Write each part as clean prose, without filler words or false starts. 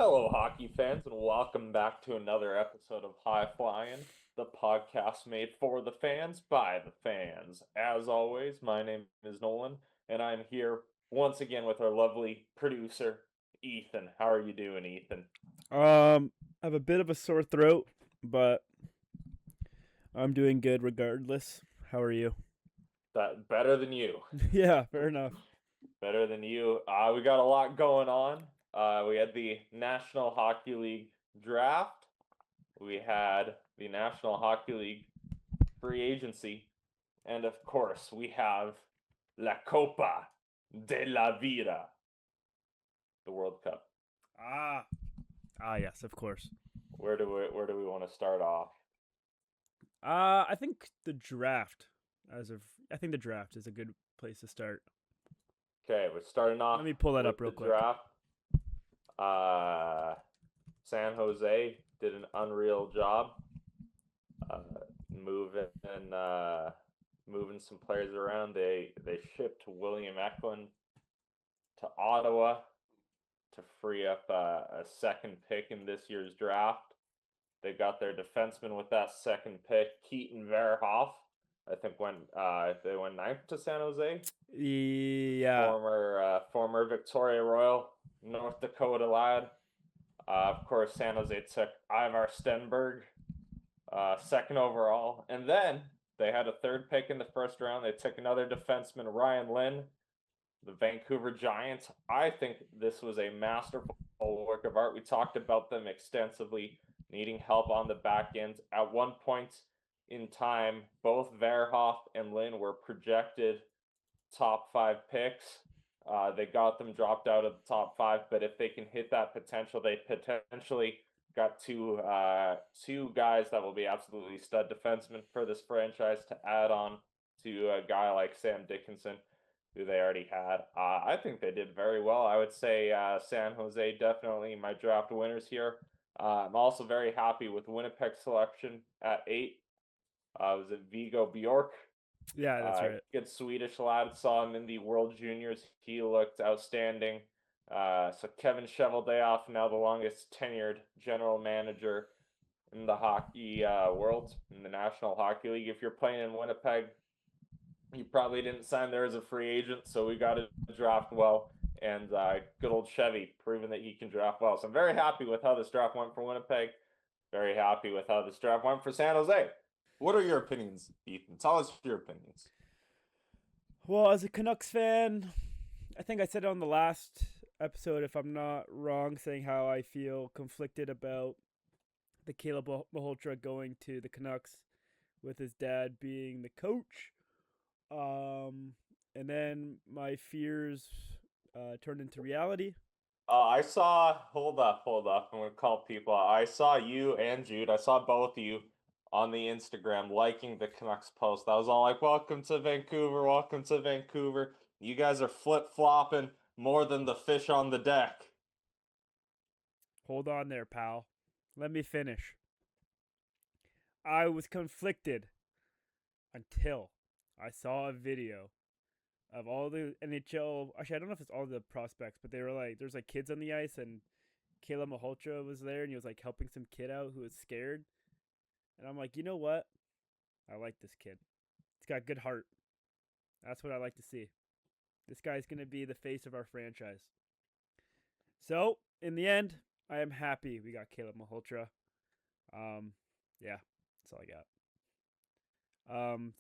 Hello, hockey fans, and welcome back to another episode of High Flying, the podcast made for the fans by the fans. As always, my name is Nolan, and I'm here once again with our lovely producer, Ethan. How are you doing, Ethan? I have a bit of a sore throat, but I'm doing good regardless. How are you? That better than you. Yeah, fair enough. Better than you. We got a lot going on. We had the National Hockey League draft. We had the National Hockey League free agency. And of course, we have La Copa de la Vida, the World Cup. Ah, yes, of course. Where do we want to start off? I think the draft, as of I think the draft is a good place to start. Okay, we're starting off Let me pull that with up the real quick. draft. Uh, San Jose did an unreal job uh, moving moving some players around. They shipped William Eklund to Ottawa to free up a second pick in this year's draft. They got their defenseman with that second pick, Keaton Verhoff. I think they went ninth to San Jose. Yeah. Former Victoria Royal, North Dakota lad. Of course, San Jose took Ivar Stenberg, second overall, and then they had a third pick in the first round. They took another defenseman, Ryan Lynn, the Vancouver Giants. I think this was a masterful work of art. We talked about them extensively, needing help on the back end. At one point in time, both Verhoff and Lynn were projected top five picks. They got them dropped out of the top five, but if they can hit that potential, they potentially got two guys that will be absolutely stud defensemen for this franchise to add on to a guy like Sam Dickinson, who they already had. I think they did very well. I would say San Jose definitely my draft winners here. I'm also very happy with Winnipeg's selection at 8. Was it Vigo Bjork? Yeah, that's right. Good Swedish lad. Saw him in the World Juniors. He looked outstanding. So Kevin Cheveldayoff, now the longest tenured general manager in the hockey world, in the National Hockey League. If you're playing in Winnipeg, you probably didn't sign there as a free agent, so we got to draft well. And good old Chevy proving that he can draft well. So I'm very happy with how this draft went for Winnipeg. Very happy with how this draft went for San Jose. What are your opinions, Ethan? Tell us your opinions. Well, as a Canucks fan, I think I said it on the last episode, if I'm not wrong, saying how I feel conflicted about the Caleb Maholtra going to the Canucks with his dad being the coach. And then my fears turned into reality. I saw, hold up. I'm gonna call people. I saw you and Jude. I saw both of you on the Instagram liking the Canucks post. I was all like, welcome to Vancouver, welcome to Vancouver. You guys are flip-flopping more than the fish on the deck. Hold on there, pal. Let me finish. I was conflicted until I saw a video of all the NHL. Actually, I don't know if it's all the prospects, but they were like, there's like kids on the ice, and Caleb Maholtra was there, and he was like helping some kid out who was scared. And I'm like, you know what? I like this kid. He's got good heart. That's what I like to see. This guy's gonna be the face of our franchise. So in the end, I am happy we got Caleb Maholtra. Yeah, that's all I got.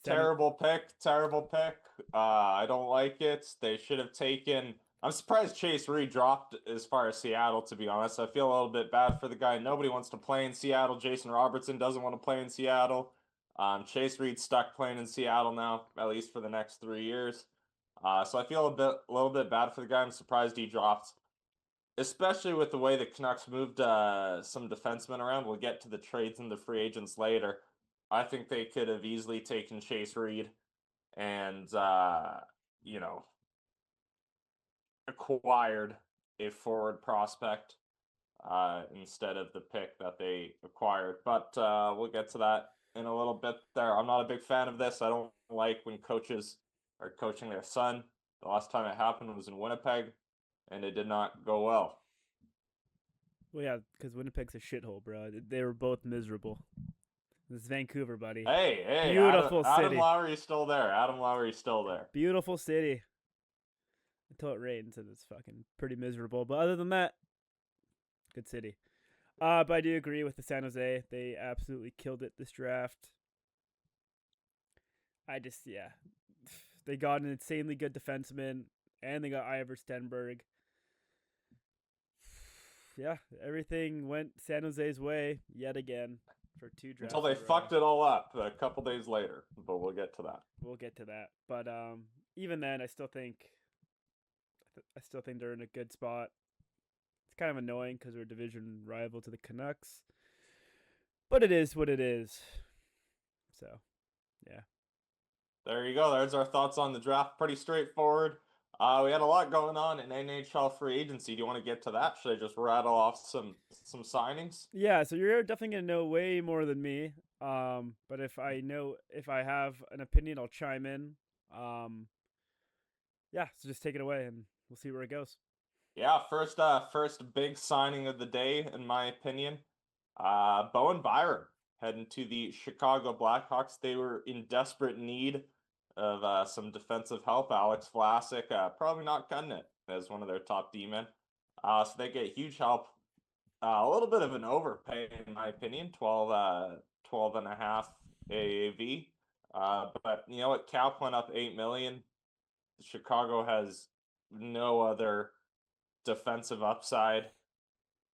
Terrible pick, terrible pick. I don't like it. They should have taken. I'm surprised Chase Reed dropped as far as Seattle, to be honest. I feel a little bit bad for the guy. Nobody wants to play in Seattle. Jason Robertson doesn't want to play in Seattle. Chase Reed's stuck playing in Seattle now, at least for the next 3 years. So I feel a little bit bad for the guy. I'm surprised he dropped, especially with the way the Canucks moved some defensemen around. We'll get to the trades and the free agents later. I think they could have easily taken Chase Reed and you know, acquired a forward prospect instead of the pick that they acquired. But we'll get to that in a little bit there. I'm not a big fan of this. I don't like when coaches are coaching their son. The last time it happened was in Winnipeg, and it did not go well. Well, yeah, because Winnipeg's a shithole, bro. They were both miserable. This is Vancouver, buddy. Hey, Beautiful Adam city. Lowry's still there. Adam Lowry's still there. Beautiful city. Until it rains and it's fucking pretty miserable. But other than that, good city. But I do agree with the San Jose. They absolutely killed it this draft. Yeah. They got an insanely good defenseman, and they got Ivor Stenberg. Yeah, everything went San Jose's way yet again for 2 drafts. Until they fucked it all up a couple days later, but we'll get to that. We'll get to that. But even then, I still think they're in a good spot. It's kind of annoying because we're a division rival to the Canucks, but it is what it is. So, yeah. There you go. There's our thoughts on the draft. Pretty straightforward. We had a lot going on in NHL free agency. Do you want to get to that? Should I just rattle off some signings? Yeah, so you're definitely gonna know way more than me. But if I have an opinion, I'll chime in. Yeah, so just take it away and we'll see where it goes. Yeah, first big signing of the day, in my opinion. Bowen Byram heading to the Chicago Blackhawks. They were in desperate need of some defensive help. Alex Vlasic probably not cutting it as one of their top D-men. So they get huge help. A little bit of an overpay, in my opinion, 12 and a half AAV. But you know what? Cap went up 8 million. Chicago has no other defensive upside,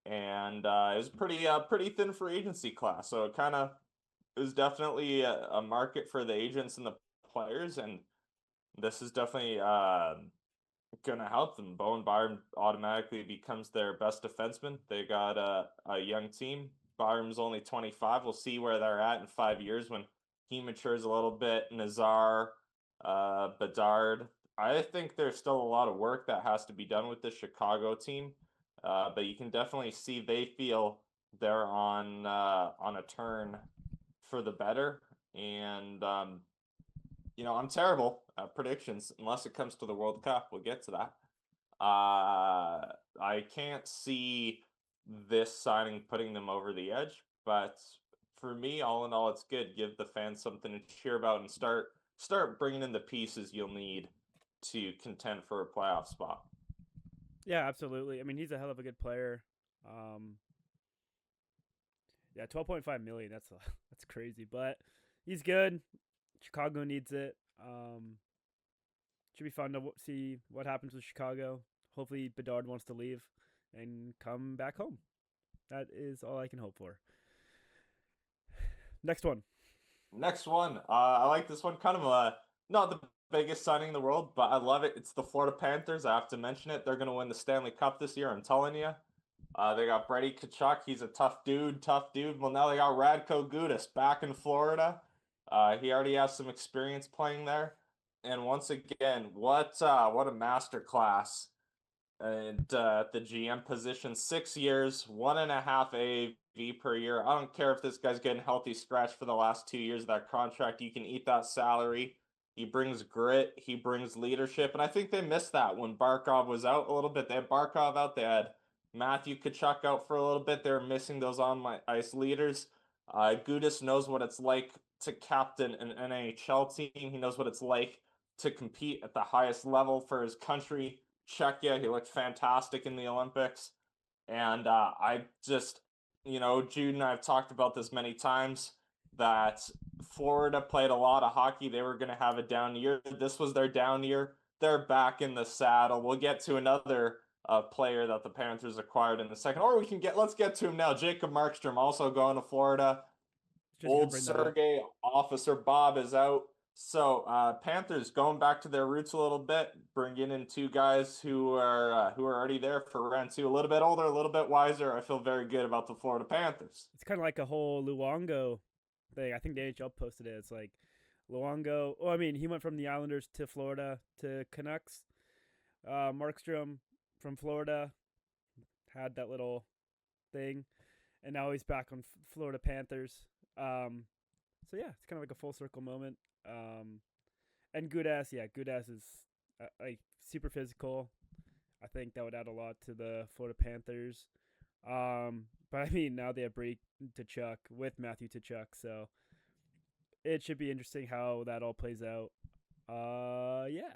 and it was pretty thin for agency class. So it was definitely a market for the agents and the players, and this is definitely gonna help them. Bowen Byram automatically becomes their best defenseman. They got a young team. Byram's only 25. We'll see where they're at in 5 years when he matures a little bit. Nazar, Bedard. I think there's still a lot of work that has to be done with the Chicago team, but you can definitely see they feel they're on a turn for the better. And I'm terrible at predictions unless it comes to the World Cup. We'll get to that. I can't see this signing putting them over the edge, but for me, all in all, it's good. Give the fans something to cheer about and start bringing in the pieces you'll need to contend for a playoff spot. Yeah, absolutely. I mean, he's a hell of a good player. Yeah, 12.5 million. That's crazy, but he's good. Chicago needs it. Should be fun to see what happens with Chicago. Hopefully, Bedard wants to leave and come back home. That is all I can hope for. Next one. I like this one. Kind of not the biggest signing in the world, but I love it. It's the Florida Panthers. I have to mention it. They're going to win the Stanley Cup this year. I'm telling you. They got Brady Tkachuk. He's a tough dude. Well, now they got Radko Gudas back in Florida. He already has some experience playing there. And once again, what a master class. And at the GM position, 6 years, 1.5 AAV per year. I don't care if this guy's getting healthy scratch for the last 2 years of that contract. You can eat that salary. He brings grit. He brings leadership. And I think they missed that when Barkov was out a little bit. They had Barkov out. They had Matthew Tkachuk out for a little bit. They were missing those on-ice leaders. Gudas knows what it's like to captain an NHL team. He knows what it's like to compete at the highest level for his country. Czechia, he looked fantastic in the Olympics. And I just, Jude and I have talked about this many times, that Florida played a lot of hockey. They were going to have a down year. This was their down year. They're back in the saddle. We'll get to another player that the Panthers acquired in the second. Or let's get to him now. Jacob Markstrom also going to Florida. Old Sergey, Officer Bob is out. So Panthers going back to their roots a little bit, bringing in 2 guys who are already there for round 2, a little bit older, a little bit wiser. I feel very good about the Florida Panthers. It's kind of like a whole Luongo thing. I think the NHL posted it. It's like Luongo. Oh, I mean, he went from the Islanders to Florida to Canucks. Markstrom from Florida had that little thing, and now he's back on Florida Panthers. So yeah, it's kind of like a full circle moment. And Gudas is like super physical. I think that would add a lot to the Florida Panthers. But I mean, now they have Brady Tkachuk with Matthew Tkachuk, so it should be interesting how that all plays out. Yeah.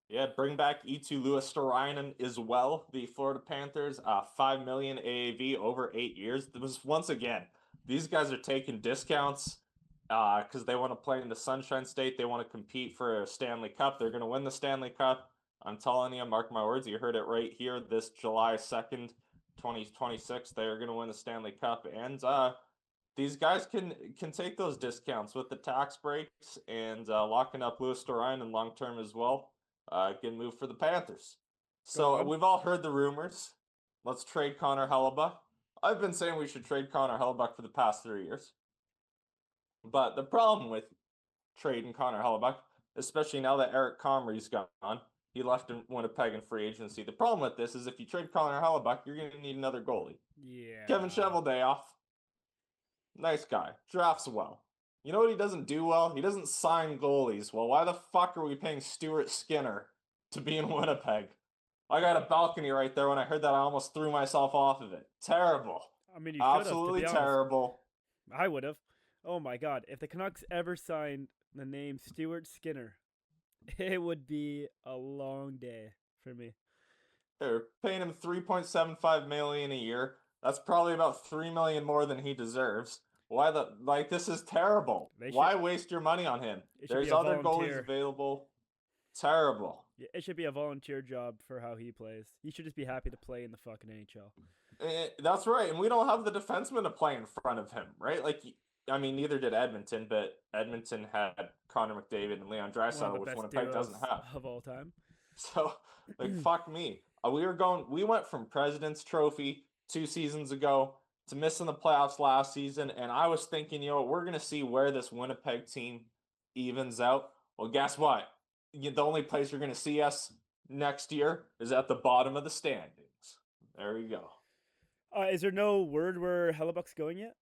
Yeah, bring back E2 Louis Storainen as well. The Florida Panthers, 5 million AAV over 8 years. This was once again, these guys are taking discounts because they want to play in the Sunshine State. They want to compete for a Stanley Cup. They're going to win the Stanley Cup. I'm telling you, mark my words. You heard it right here. This July 2nd, 2026, they are going to win the Stanley Cup, and these guys can take those discounts with the tax breaks and locking up Louis Storainen long term as well. Good move for the Panthers. Go So on. we've all heard the rumors. Let's trade Connor Hellebuck. I've been saying we should trade Connor Hellebuck for the past 3 years. But the problem with trading Connor Hellebuck, especially now that Eric Comrie's gone, he left in Winnipeg in free agency. The problem with this is if you trade Connor Hellebuck, you're going to need another goalie. Yeah. Kevin Cheveldayoff, nice guy, drafts well. You know what he doesn't do well? He doesn't sign goalies. Well, why the fuck are we paying Stuart Skinner to be in Winnipeg? I got a balcony right there. When I heard that, I almost threw myself off of it. Terrible. I mean, you should have, Absolutely to be honest. terrible. I would have. Oh my god, if the Canucks ever signed the name Stuart Skinner, it would be a long day for me. They're paying him $3.75 million a year. That's probably about $3 million more than he deserves. Why this is terrible. Why waste your money on him? There's other goalies available. Terrible. Yeah, it should be a volunteer job for how he plays. He should just be happy to play in the fucking NHL. That's right, and we don't have the defenseman to play in front of him, right? Like, I mean, neither did Edmonton, but Edmonton had Connor McDavid and Leon Draisaitl, which Winnipeg doesn't have of all time. So, like, fuck me. We went from President's Trophy 2 seasons ago to missing the playoffs last season, and I was thinking, we're gonna see where this Winnipeg team evens out. Well, guess what? The only place you're gonna see us next year is at the bottom of the standings. There we go. Is there no word where Hellebuck's going yet?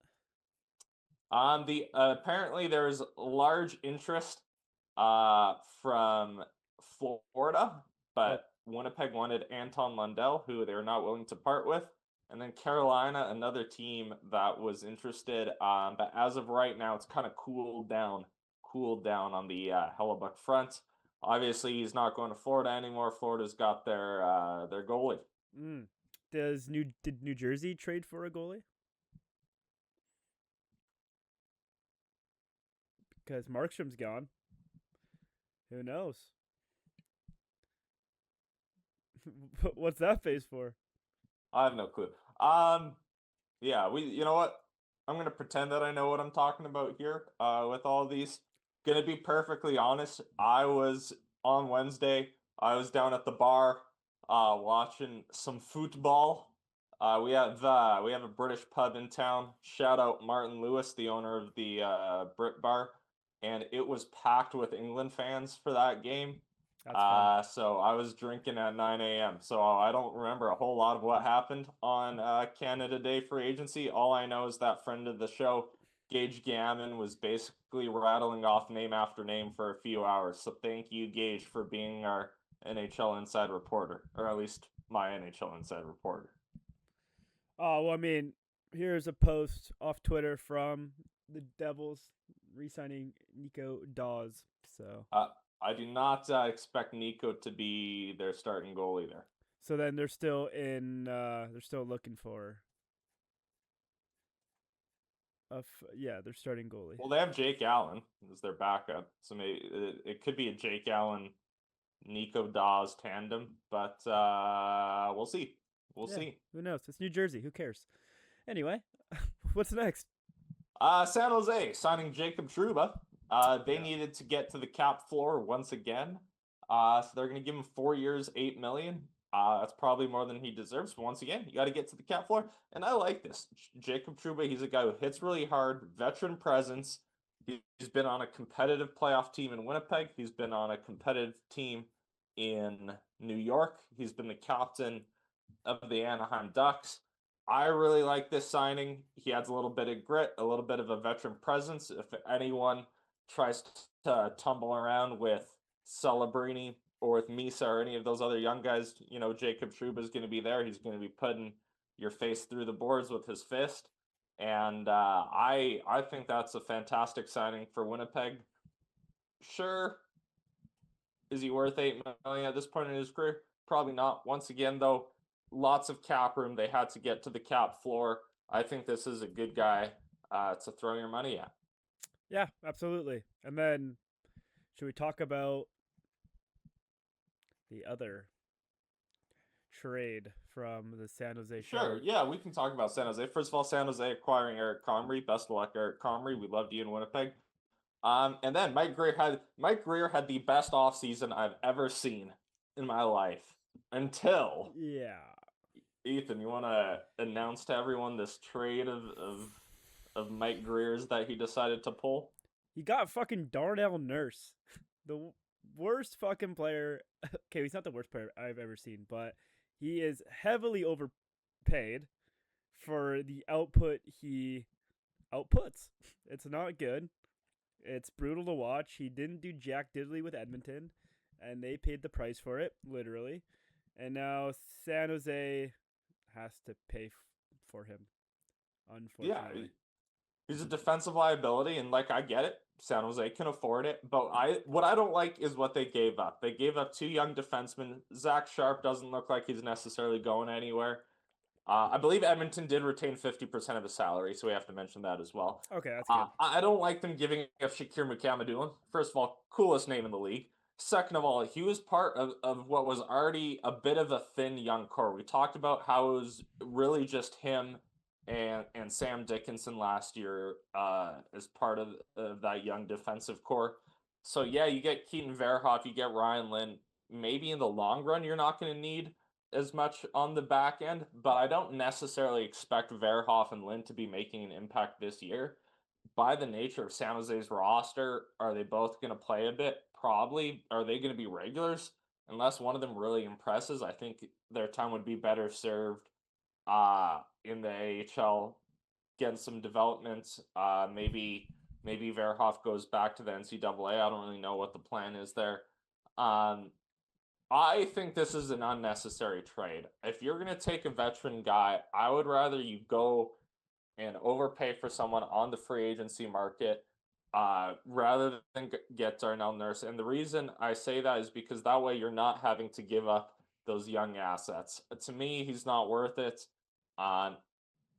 Apparently there's large interest from Florida, but Winnipeg wanted Anton Lundell, who they were not willing to part with, and then Carolina, another team that was interested. But as of right now, it's kind of cooled down on the Hellebuck front. Obviously, he's not going to Florida anymore. Florida's got their goalie. Did New Jersey trade for a goalie? Because Markstrom's gone. Who knows? What's that face for? I have no clue. Yeah, you know what? I'm gonna pretend that I know what I'm talking about here. With all these, gonna be perfectly honest. I was on Wednesday. I was down at the bar, watching some football. We have a British pub in town. Shout out Martin Lewis, the owner of the Brit Bar, and it was packed with England fans for that game. So I was drinking at 9 a.m. So I don't remember a whole lot of what happened on Canada Day free agency. All I know is that friend of the show, Gage Gammon, was basically rattling off name after name for a few hours. So thank you, Gage, for being our NHL Inside Reporter, or at least my NHL Inside Reporter. Oh, well, I mean, here's a post off Twitter from the Devils re-signing Nico Daws. So I do not expect Nico to be their starting goalie there. So then they're still they're still looking for their starting goalie. Well, they have Jake Allen as their backup, so maybe it could be a Jake Allen, Nico Daws tandem, but we'll see. We'll see. Who knows? It's New Jersey. Who cares? Anyway, what's next? San Jose signing Jacob Trouba. They needed to get to the cap floor once again. So they're going to give him 4 years, $8 million. That's probably more than he deserves. But once again, you got to get to the cap floor. And I like this. Jacob Trouba, he's a guy who hits really hard, veteran presence. He's been on a competitive playoff team in Winnipeg. He's been on a competitive team in New York. He's been the captain of the Anaheim Ducks. I really like this signing. He adds a little bit of grit, a little bit of a veteran presence. If anyone tries to tumble around with Celebrini or with Misa or any of those other young guys, Jacob Trouba is going to be there. He's going to be putting your face through the boards with his fist. And I think that's a fantastic signing for Winnipeg. Sure, is he worth $8 million at this point in his career? Probably not. Once again, though, lots of cap room. They had to get to the cap floor. I think this is a good guy to throw your money at. Yeah, absolutely. And then, should we talk about the other trade from the San Jose Sure, Sharks? yeah, we can talk about San Jose. First of all, San Jose acquiring Eric Comrie. Best of luck, Eric Comrie. We loved you in Winnipeg. And then Mike Greer had the best offseason I've ever seen in my life until Yeah. Ethan. You want to announce to everyone this trade of Mike Greer's that he decided to pull? He got fucking Darnell Nurse, the worst fucking player. Okay, he's not the worst player I've ever seen, but he is heavily overpaid for the output he outputs. It's not good. It's brutal to watch. He didn't do jack diddly with Edmonton, and they paid the price for it, literally. And now San Jose has to pay for him, unfortunately. Yeah, he's a defensive liability, and like I get it, San Jose can afford it. But what I don't like is what they gave up. They gave up two young defensemen. Zach Sharp doesn't look like he's necessarily going anywhere. I believe Edmonton did retain 50% of his salary, so we have to mention that as well. Okay, that's good. I don't like them giving up Shakir McCamadouin. First of all, coolest name in the league. Second of all, he was part of what was already a bit of a thin young core. We talked about how it was really just him and Sam Dickinson last year as part of that young defensive core. So yeah, you get Keaton Verhoff, you get Ryan Lynn. Maybe in the long run, you're not going to need as much on the back end, but I don't necessarily expect Verhoff and Lynn to be making an impact this year. By the nature of San Jose's roster, are they both going to play a bit? Probably. Are they going to be regulars? Unless one of them really impresses, I think their time would be better served in the AHL, getting some development. Maybe Verhoff goes back to the NCAA. I don't really know what the plan is there. I think this is an unnecessary trade. If you're going to take a veteran guy, I would rather you go and overpay for someone on the free agency market rather than get Darnell Nurse. And the reason I say that is because that way you're not having to give up those young assets. To me, he's not worth it.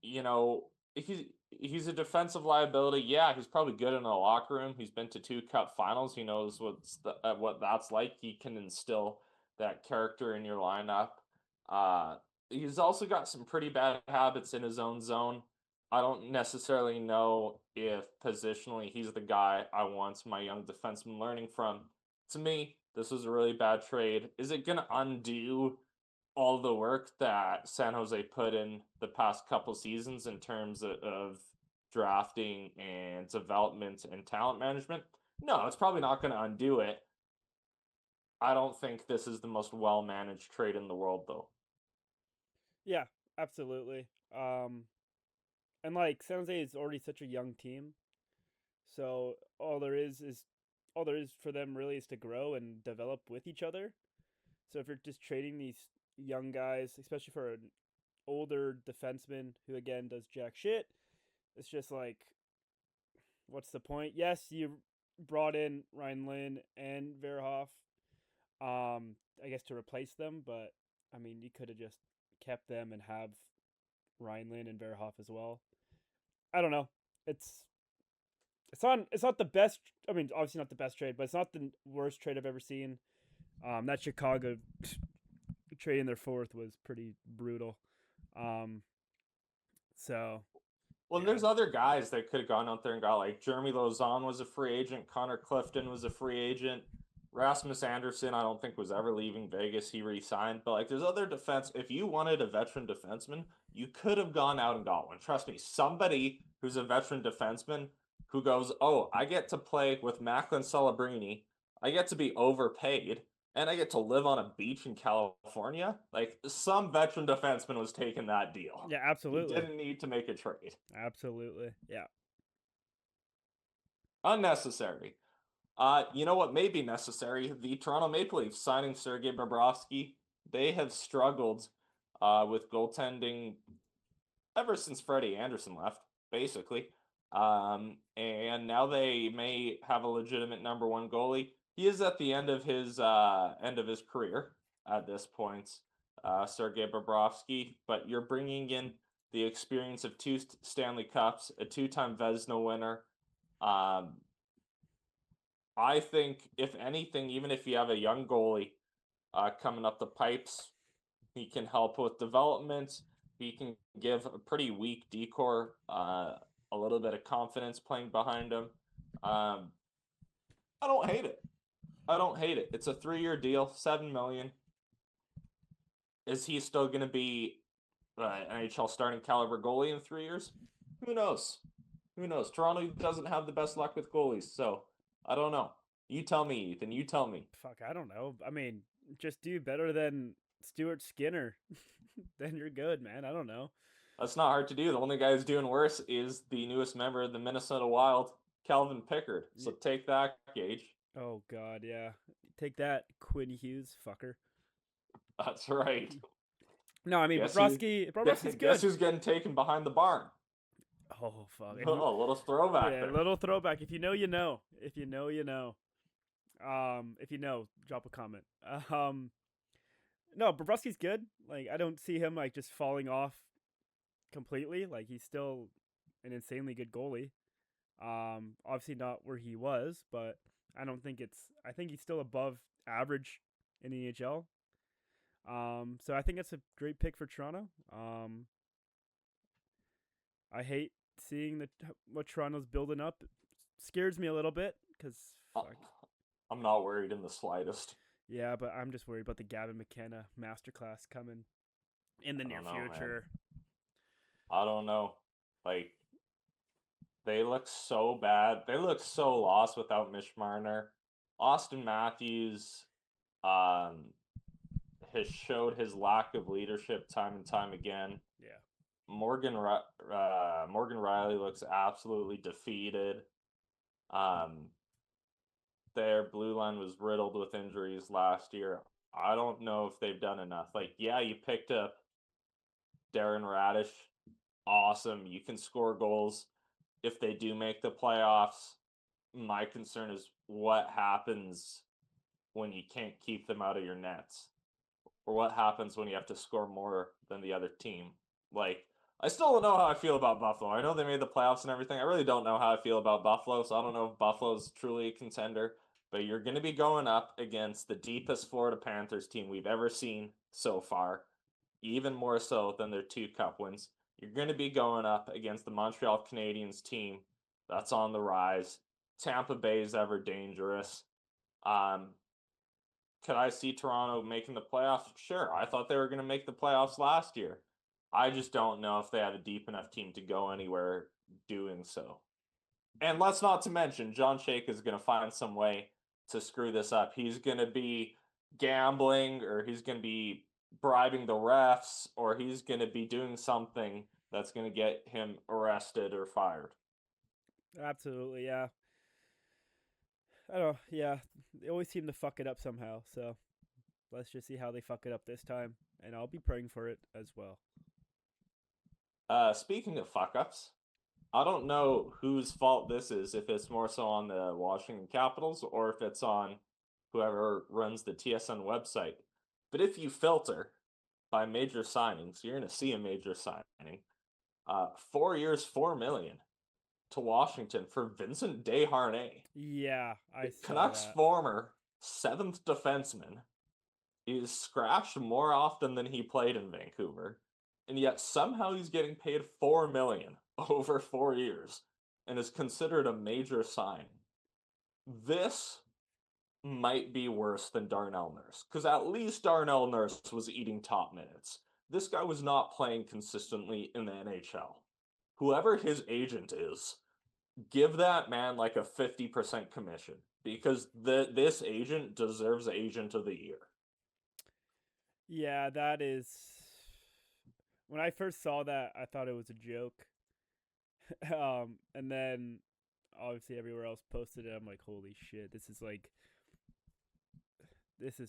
You know, he's a defensive liability. Yeah, he's probably good in the locker room. He's been to 2 Cup finals. He knows what that's like. He can instill that character in your lineup. He's also got some pretty bad habits in his own zone. I don't necessarily know if positionally he's the guy I want my young defenseman learning from. To me, this was a really bad trade. Is it going to undo all the work that San Jose put in the past couple seasons in terms of drafting and development and talent management? No, it's probably not going to undo it. I don't think this is the most well-managed trade in the world, though. Yeah, absolutely. And like San Jose is already such a young team, so all there is for them really is to grow and develop with each other. So if you're just trading these young guys, especially for an older defenseman who again does jack shit, it's just like, what's the point? Yes, you brought in Ryan Lynn and Verhoff, I guess to replace them, but I mean you could have just kept them and have Ryan Lynn and Verhoff as well. I don't know. It's not the best. I mean, obviously not the best trade, but it's not the worst trade I've ever seen. That Chicago trade in their fourth was pretty brutal. So. Well, Yeah. there's other guys that could have gone out there and got, like Jeremy Lauzon was a free agent, Connor Clifton was a free agent, Rasmus Anderson I don't think was ever leaving Vegas. He re-signed, but like there's other defense. If you wanted a veteran defenseman, you could have gone out and got one. Trust me, somebody who's a veteran defenseman who goes, oh, I get to play with Macklin Celebrini, I get to be overpaid, and I get to live on a beach in California. Like some veteran defenseman was taking that deal. Yeah, absolutely. He didn't need to make a trade. Absolutely. Yeah. Unnecessary. You know what may be necessary? The Toronto Maple Leafs signing Sergei Bobrovsky. They have struggled with goaltending ever since Freddie Anderson left, basically. And now they may have a legitimate number one goalie. He is at the end of his career at this point, Sergei Bobrovsky. But you're bringing in the experience of two Stanley Cups, a two-time Vezina winner. I think, if anything, even if you have a young goalie coming up the pipes, he can help with development. He can give a pretty weak decor a little bit of confidence playing behind him. I don't hate it. I don't hate it. It's a 3-year deal, $7 million. Is he still going to be NHL starting caliber goalie in 3 years? Who knows? Who knows? Toronto doesn't have the best luck with goalies, so I don't know. You tell me, Ethan. You tell me. Fuck, I don't know. I mean, just do better than Stuart Skinner. Then you're good, man. I don't know. That's not hard to do. The only guy who's doing worse is the newest member of the Minnesota Wild, Calvin Pickard. So take that, Gage. Oh, God, yeah. Take that, Quinn Hughes, fucker. That's right. No, I mean, Bobrovsky's good. Guess who's getting taken behind the barn? Oh, fuck. Oh, a little throwback yeah, there. A little throwback. If you know, you know. If you know, you know. If you know, drop a comment. No, Bobrovsky's good. Like, I don't see him, like, just falling off completely. Like, he's still an insanely good goalie. Obviously not where he was, but I think he's still above average in the NHL. So I think that's a great pick for Toronto. I hate seeing what Toronto's building up. It scares me a little bit because I'm not worried in the slightest. Yeah, but I'm just worried about the Gavin McKenna masterclass coming in the near future. Man. I don't know. Like, they look so bad. They look so lost without Mitch Marner. Austin Matthews has showed his lack of leadership time and time again. Yeah. Morgan Riley looks absolutely defeated. Their blue line was riddled with injuries last year. I don't know if they've done enough. Like, yeah, you picked up Darren Radish. Awesome. You can score goals if they do make the playoffs. My concern is what happens when you can't keep them out of your nets, or what happens when you have to score more than the other team. Like, I still don't know how I feel about Buffalo. I know they made the playoffs and everything. I really don't know how I feel about Buffalo, so I don't know if Buffalo's truly a contender. But you're going to be going up against the deepest Florida Panthers team we've ever seen so far, even more so than their 2 cup wins. You're going to be going up against the Montreal Canadiens team that's on the rise. Tampa Bay is ever dangerous. Could I see Toronto making the playoffs? Sure. I thought they were going to make the playoffs last year. I just don't know if they have a deep enough team to go anywhere doing so. And let's not to mention, John Shake is going to find some way to screw this up. He's going to be gambling, or he's going to be bribing the refs, or he's going to be doing something that's going to get him arrested or fired. Absolutely, yeah. I don't know, yeah. They always seem to fuck it up somehow, so let's just see how they fuck it up this time, and I'll be praying for it as well. Speaking of fuck-ups, I don't know whose fault this is, if it's more so on the Washington Capitals or if it's on whoever runs the TSN website. But if you filter by major signings, you're going to see a major signing. 4 years, $4 million to Washington for Vincent Desharnais. Yeah, I saw Canucks that. former 7th defenseman is scratched more often than he played in Vancouver, and yet somehow he's getting paid $4 million over 4 years and is considered a major sign. This might be worse than Darnell Nurse, because at least Darnell Nurse was eating top minutes. This guy was not playing consistently in the NHL. Whoever his agent is, give that man like a 50% commission, because this agent deserves Agent of the Year. Yeah, that is... When I first saw that, I thought it was a joke. And then, obviously, everywhere else posted it. I'm like, holy shit, this is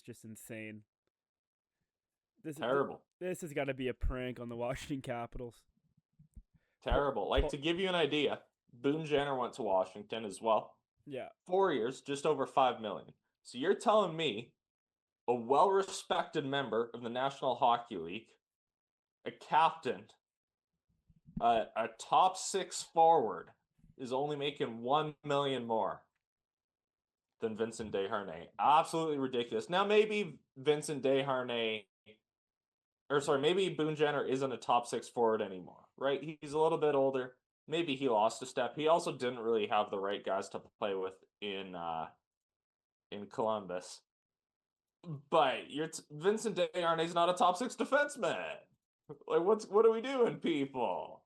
just insane. Terrible. This has got to be a prank on the Washington Capitals. Terrible. Like, to give you an idea, Boone Jenner went to Washington as well. Yeah. 4 years, just over $5 million. So you're telling me a well-respected member of the National Hockey League, a captain, a top 6 forward, is only making $1 million more than Vincent Desharnais? Absolutely ridiculous. Now, maybe Vincent Desharnais, or sorry, maybe Boone Jenner isn't a top 6 forward anymore, right? He's a little bit older. Maybe he lost a step. He also didn't really have the right guys to play with in Columbus. But Vincent Desharnais not a top 6 defenseman. Like, what are we doing, people?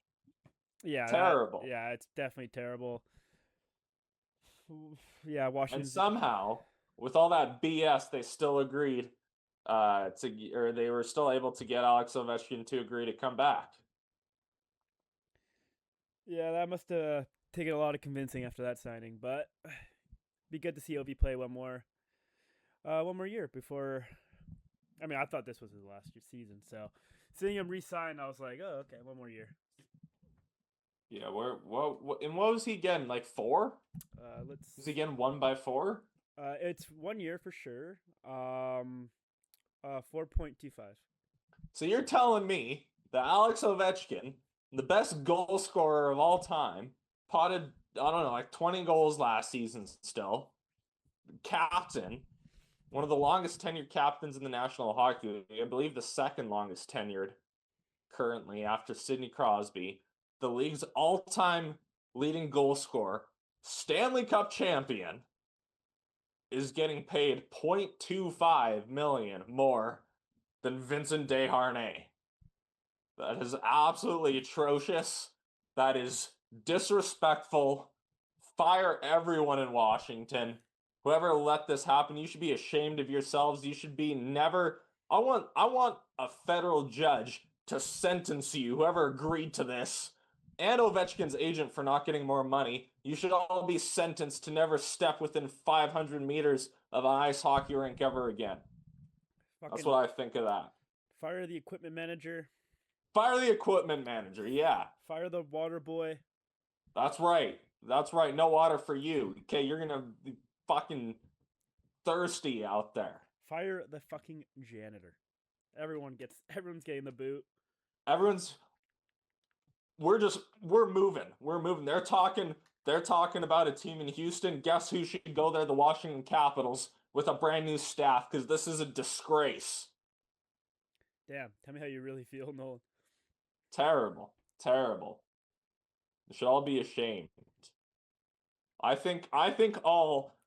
Yeah. Terrible. It's definitely terrible. Yeah, Washington. And somehow, with all that BS, they still agreed or they were still able to get Alex Ovechkin to agree to come back. Yeah, that must have taken a lot of convincing after that signing, but be good to see Ovi play one more year before. I mean, I thought this was his last season, so seeing him re-sign, I was like, oh, okay, one more year. Yeah, what was he getting? Like 4? Was he getting 1 by 4? It's 1 year for sure. 4.25. So you're telling me that Alex Ovechkin, the best goal scorer of all time, potted, I don't know, like 20 goals last season still, captain, one of the longest tenured captains in the National Hockey League, I believe the second longest tenured currently after Sidney Crosby, the league's all-time leading goal scorer, Stanley Cup champion, is getting paid $0.25 million more than Vincent Desharnais. That is absolutely atrocious. That is disrespectful. Fire everyone in Washington. Whoever let this happen, you should be ashamed of yourselves. You should be never. I want a federal judge to sentence you, whoever agreed to this, and Ovechkin's agent for not getting more money. You should all be sentenced to never step within 500 meters of an ice hockey rink ever again. That's what I think of that. Fire the equipment manager. Fire the equipment manager, yeah. Fire the water boy. That's right. That's right. No water for you. Okay, you're gonna be fucking thirsty out there. Fire the fucking janitor. Everyone's getting the boot. We're moving. We're moving. They're talking about a team in Houston. Guess who should go there? The Washington Capitals with a brand new staff, because this is a disgrace. Damn, tell me how you really feel, Nolan. Terrible. You should all be ashamed. I think all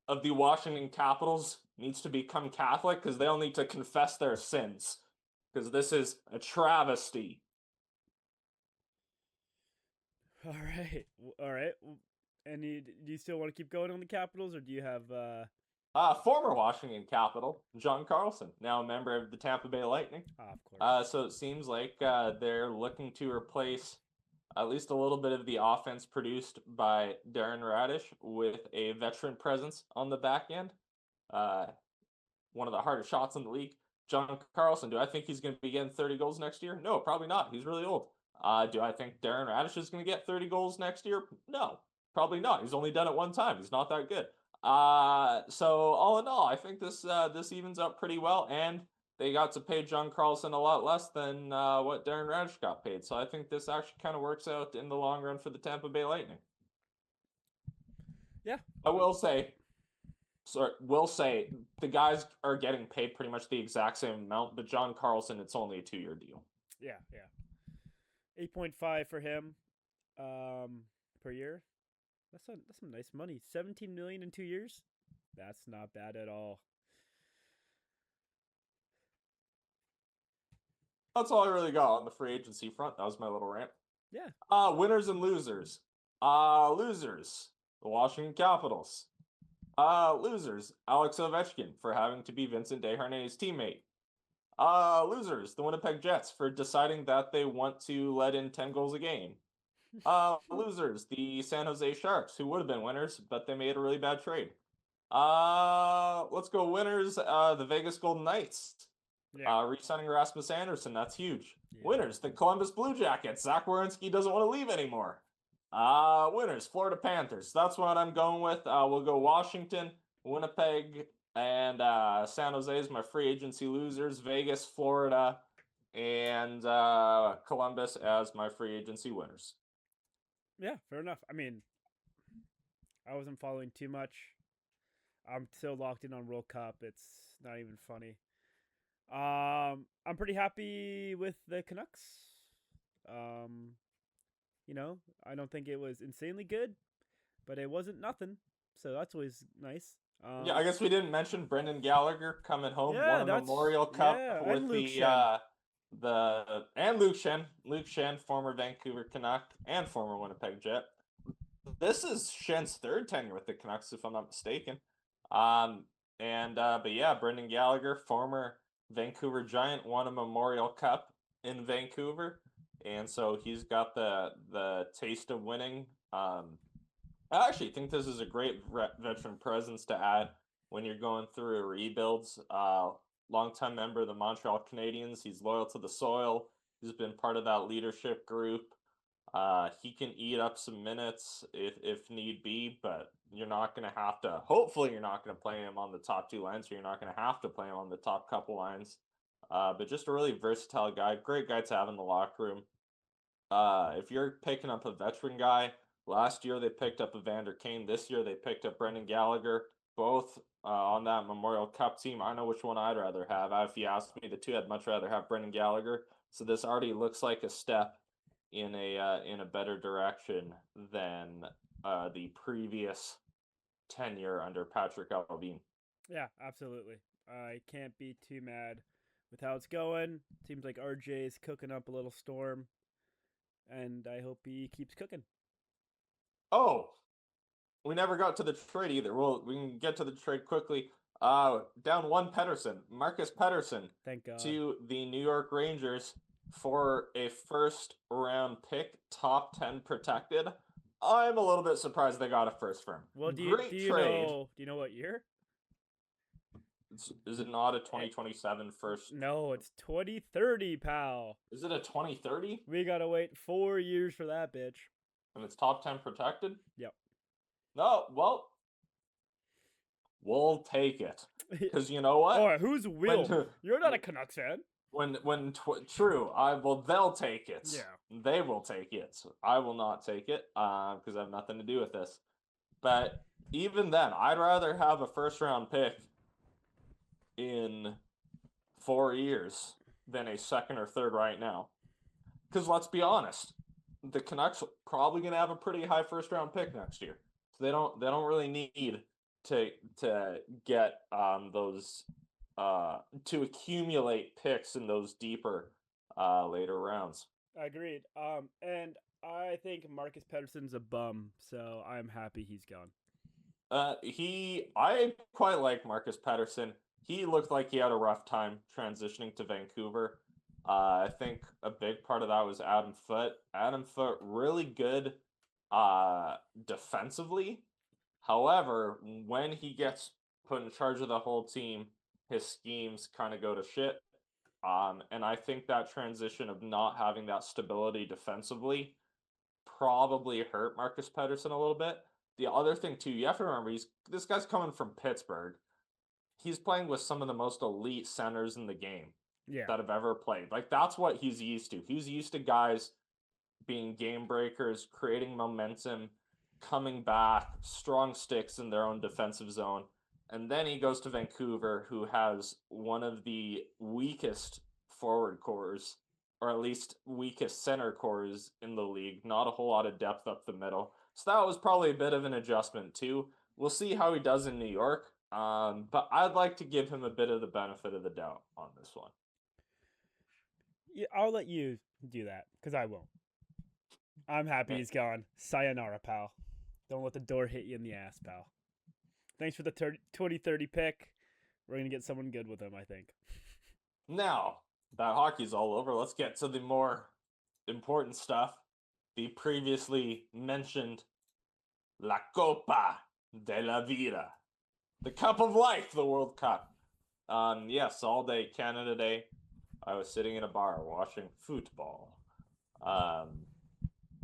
of the Washington Capitals needs to become Catholic, because they'll need to confess their sins, because this is a travesty. All right. And do you still want to keep going on the Capitals, or do you have former Washington Capital John Carlson, now a member of the Tampa Bay Lightning. Of course. So it seems like they're looking to replace at least a little bit of the offense produced by Darren Radish with a veteran presence on the back end. One of the hardest shots in the league. John Carlson, do I think he's going to be getting 30 goals next year? No, probably not. He's really old. Do I think Darren Radish is going to get 30 goals next year? No, probably not. He's only done it one time. He's not that good. So all in all, I think this evens up pretty well, and they got to pay John Carlson a lot less than what Darren Radish got paid. So I think this actually kind of works out in the long run for the Tampa Bay Lightning. Yeah. I will say the guys are getting paid pretty much the exact same amount, but John Carlson, it's only a 2-year deal. Yeah. 8.5 for him per year. That's some nice money. $17 million in 2 years. That's not bad at all. That's all I really got on the free agency front. That was my little rant. Yeah. Winners and losers. Losers, the Washington Capitals. Losers, Alex Ovechkin for having to be Vincent Desharnais' teammate. Losers, the Winnipeg Jets for deciding that they want to let in 10 goals a game. Losers, the San Jose Sharks, who would have been winners, but they made a really bad trade. Let's go winners, the Vegas Golden Knights. Yeah. Re-signing Rasmus Anderson, that's huge. Yeah. Winners, the Columbus Blue Jackets. Zach Werenski doesn't want to leave anymore. Winners, Florida Panthers. That's what I'm going with. We'll go Washington, Winnipeg, and San Jose is my free agency losers. Vegas, Florida, and Columbus as my free agency winners. Yeah, fair enough. I mean, I wasn't following too much. I'm so locked in on World Cup. It's not even funny. I'm pretty happy with the Canucks. I don't think it was insanely good, but it wasn't nothing. So that's always nice. Yeah, I guess we didn't mention Brendan Gallagher coming home, Yeah, won a Memorial Cup with and Luke the Schenn. and Luke Schenn, former Vancouver Canuck and former Winnipeg Jet. This is Schen's third tenure with the Canucks, if I'm not mistaken. But yeah, Brendan Gallagher, former Vancouver Giant, won a Memorial Cup in Vancouver, and so he's got the taste of winning. I actually think this is a great veteran presence to add when you're going through rebuilds. Longtime member of the Montreal Canadiens. He's loyal to the soil. He's been part of that leadership group. He can eat up some minutes if need be, but you're not going to have to. Hopefully, you're not going to play him on the top two lines, or you're not going to have to play him on the top couple lines. But just a really versatile guy. Great guy to have in the locker room. If you're picking up a veteran guy, last year they picked up Evander Kane. This year they picked up Brendan Gallagher. Both on that Memorial Cup team. I know which one I'd rather have. If you asked me the two, I'd much rather have Brendan Gallagher. So this already looks like a step in a better direction than the previous tenure under Patrick Allvin. Yeah, absolutely. I can't be too mad with how it's going. Seems like RJ is cooking up a little storm, and I hope he keeps cooking. Oh, we never got to the trade either. We can get to the trade quickly. Down one Pettersson, Marcus Pettersson, Thank God. to the New York Rangers for a first round pick, top 10 protected. I'm a little bit surprised they got a first for him. Well, do you know what year? Is it not a 2027 first? No, it's 2030, pal. Is it a 2030? We gotta wait 4 years for that bitch. And it's top 10 protected? Yep. No, well, we'll take it. Because you know what? All right, who's will? You're not a Canucks fan. True, they'll take it. Yeah. They will take it. I will not take it because I have nothing to do with this. But even then, I'd rather have a first round pick in 4 years than a second or third right now. Because let's be honest, the Canucks are probably going to have a pretty high first round pick next year. So they don't really need to get those to accumulate picks in those deeper later rounds. Agreed. And I think Marcus Pettersson's a bum, so I'm happy he's gone. I quite like Marcus Pettersson. He looked like he had a rough time transitioning to Vancouver. I think a big part of that was Adam Foote. Adam Foote really good defensively. However, when he gets put in charge of the whole team, his schemes kind of go to shit. And I think that transition of not having that stability defensively probably hurt Marcus Pettersson a little bit. The other thing, too, you have to remember, this guy's coming from Pittsburgh. He's playing with some of the most elite centers in the game that have ever played. Like, that's what he's used to. He's used to guys being game breakers, creating momentum, coming back, strong sticks in their own defensive zone. And then he goes to Vancouver, who has one of the weakest forward cores, or at least weakest center cores in the league. Not a whole lot of depth up the middle. So that was probably a bit of an adjustment too. We'll see how he does in New York. But I'd like to give him a bit of the benefit of the doubt on this one. Yeah, I'll let you do that, because I won't. I'm happy he's gone. Sayonara, pal. Don't let the door hit you in the ass, pal. Thanks for the 2030 pick. We're going to get someone good with him, I think. Now that hockey's all over, let's get to the more important stuff. The previously mentioned La Copa de la Vida. The Cup of Life, the World Cup. Yes, all day Canada Day. I was sitting in a bar watching football. Um,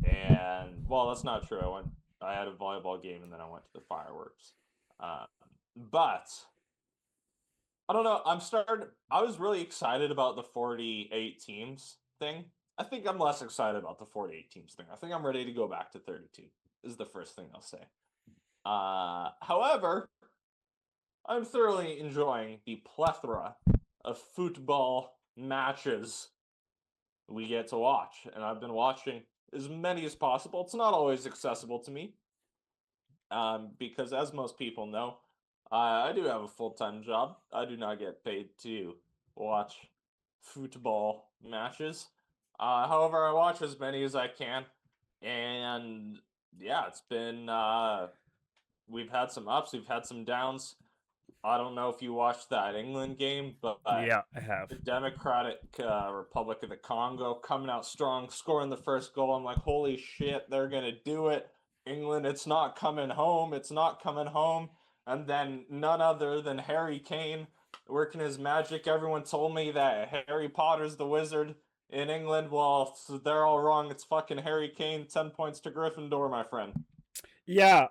and well, that's not true. I had a volleyball game and then I went to the fireworks. Uh, but I don't know. I was really excited about the 48 teams thing. I think I'm less excited about the 48 teams thing. I think I'm ready to go back to 32, is the first thing I'll say. However, I'm thoroughly enjoying the plethora of football matches we get to watch, and I've been watching as many as possible. It's not always accessible to me, because as most people know, I do have a full-time job. I do not get paid to watch football matches. However, I watch as many as I can, and yeah, it's been we've had some ups, we've had some downs. I don't know if you watched that England game, but Yeah, I have. the Democratic Republic of the Congo coming out strong, scoring the first goal. I'm like, holy shit, they're going to do it. England, it's not coming home. It's not coming home. And then none other than Harry Kane working his magic. Everyone told me that Harry Potter's the wizard in England. Well, they're all wrong. It's fucking Harry Kane. 10 points to Gryffindor, my friend. Yeah,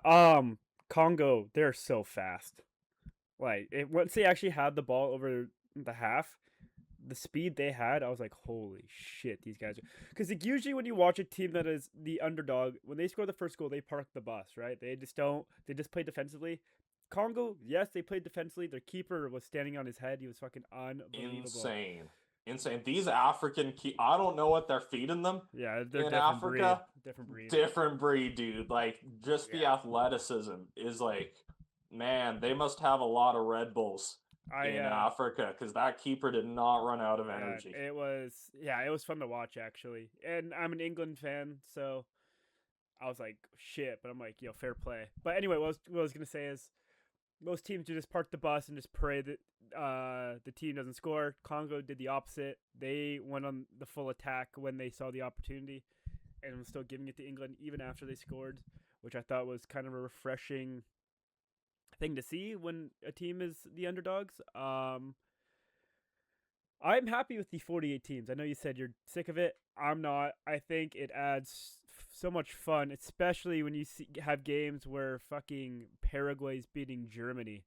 Congo, they're so fast. Once they actually had the ball over the half, the speed they had, I was like, holy shit, these guys are. Because like, usually when you watch a team that is the underdog, when they score the first goal, they park the bus, right? They just don't. They just play defensively. Congo, yes, they played defensively. Their keeper was standing on his head. He was fucking unbelievable. Insane. Insane. These I don't know what they're feeding them Yeah, they're in different breed. Africa. Different breed. Different breed, dude. Like, just the Yeah. athleticism is like, man, they must have a lot of Red Bulls I in Africa because that keeper did not run out of energy. it was fun to watch actually. And I'm an England fan, so I was like, shit, but I'm like, yo, fair play. But anyway, what I was gonna say is most teams do just park the bus and just pray that the team doesn't score. Congo did the opposite. They went on the full attack when they saw the opportunity and was still giving it to England even after they scored, which I thought was kind of a refreshing thing to see when a team is the underdogs. I'm happy with the 48 teams. I know you said you're sick of it. I'm not. I think it adds so much fun, especially when have games where fucking Paraguay's beating Germany.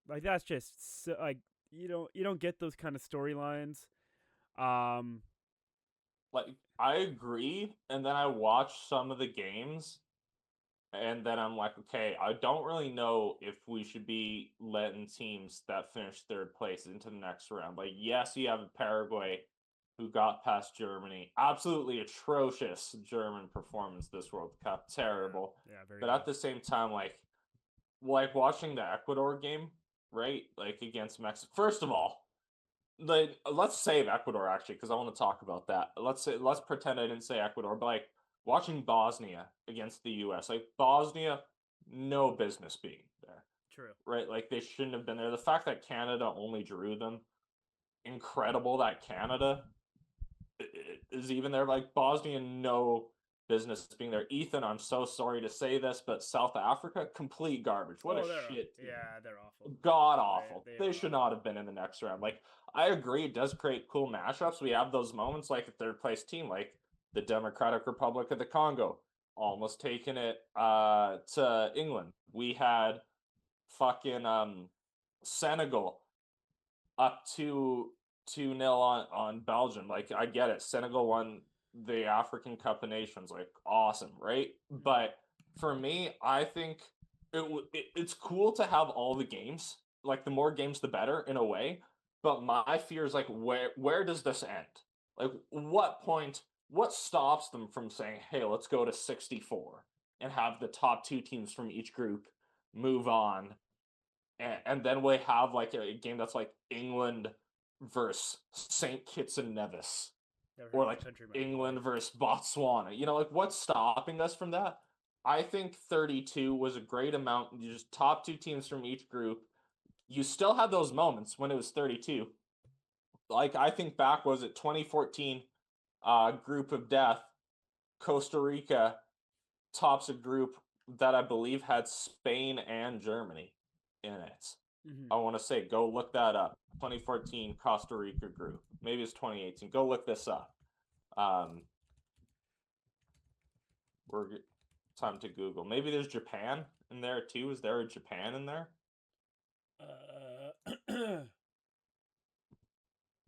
Like that's just so, like you don't get those kind of storylines. Um, Like, I agree, and then I watch some of the games, and then I'm like, okay, I don't really know if we should be letting teams that finish third place into the next round. Like, yes, you have Paraguay who got past Germany. Absolutely atrocious German performance this World Cup. Terrible. yeah, very But bad. at the same time, like watching the Ecuador game, right? Like against Mexico. First of all, let's save Ecuador actually because I want to talk about that. Let's pretend I didn't say Ecuador, but like watching Bosnia against the U.S. Like Bosnia, no business being there, True. right? Like they shouldn't have been there. The fact that Canada only drew them, incredible that Canada is even there. Like Bosnia, no business being there. Ethan, I'm so sorry to say this, but South Africa, complete garbage. What a Oh, shit team. they're awful. God awful. They They are should awful. not have been in the next round. Like, I agree, it does create cool matchups. We have those moments like a third place team, like the Democratic Republic of the Congo, almost taking it to England. We had fucking Senegal up to 2-0 on Belgium. Like, I get it. Senegal won the African Cup of Nations. Like, awesome, right? But for me, I think it's cool to have all the games. Like, the more games, the better in a way. But my fear is like, where does this end? Like, what point? What stops them from saying, "Hey, let's go to 64 and have the top two teams from each group move on and then we have like a game that's like England versus St. Kitts and Nevis, Never heard or of like that country, man. England versus Botswana. You know, like what's stopping us from that? I think 32 was a great amount. You just top two teams from each group. You still had those moments when it was 32. Like I think back, was it 2014 group of death? Costa Rica tops a group that I believe had Spain and Germany in it. Mm-hmm. I want to say go look that up. 2014 Costa Rica group. Maybe it's 2018. Go look this up. We're time to Google. Maybe there's Japan in there too. Is there a Japan in there?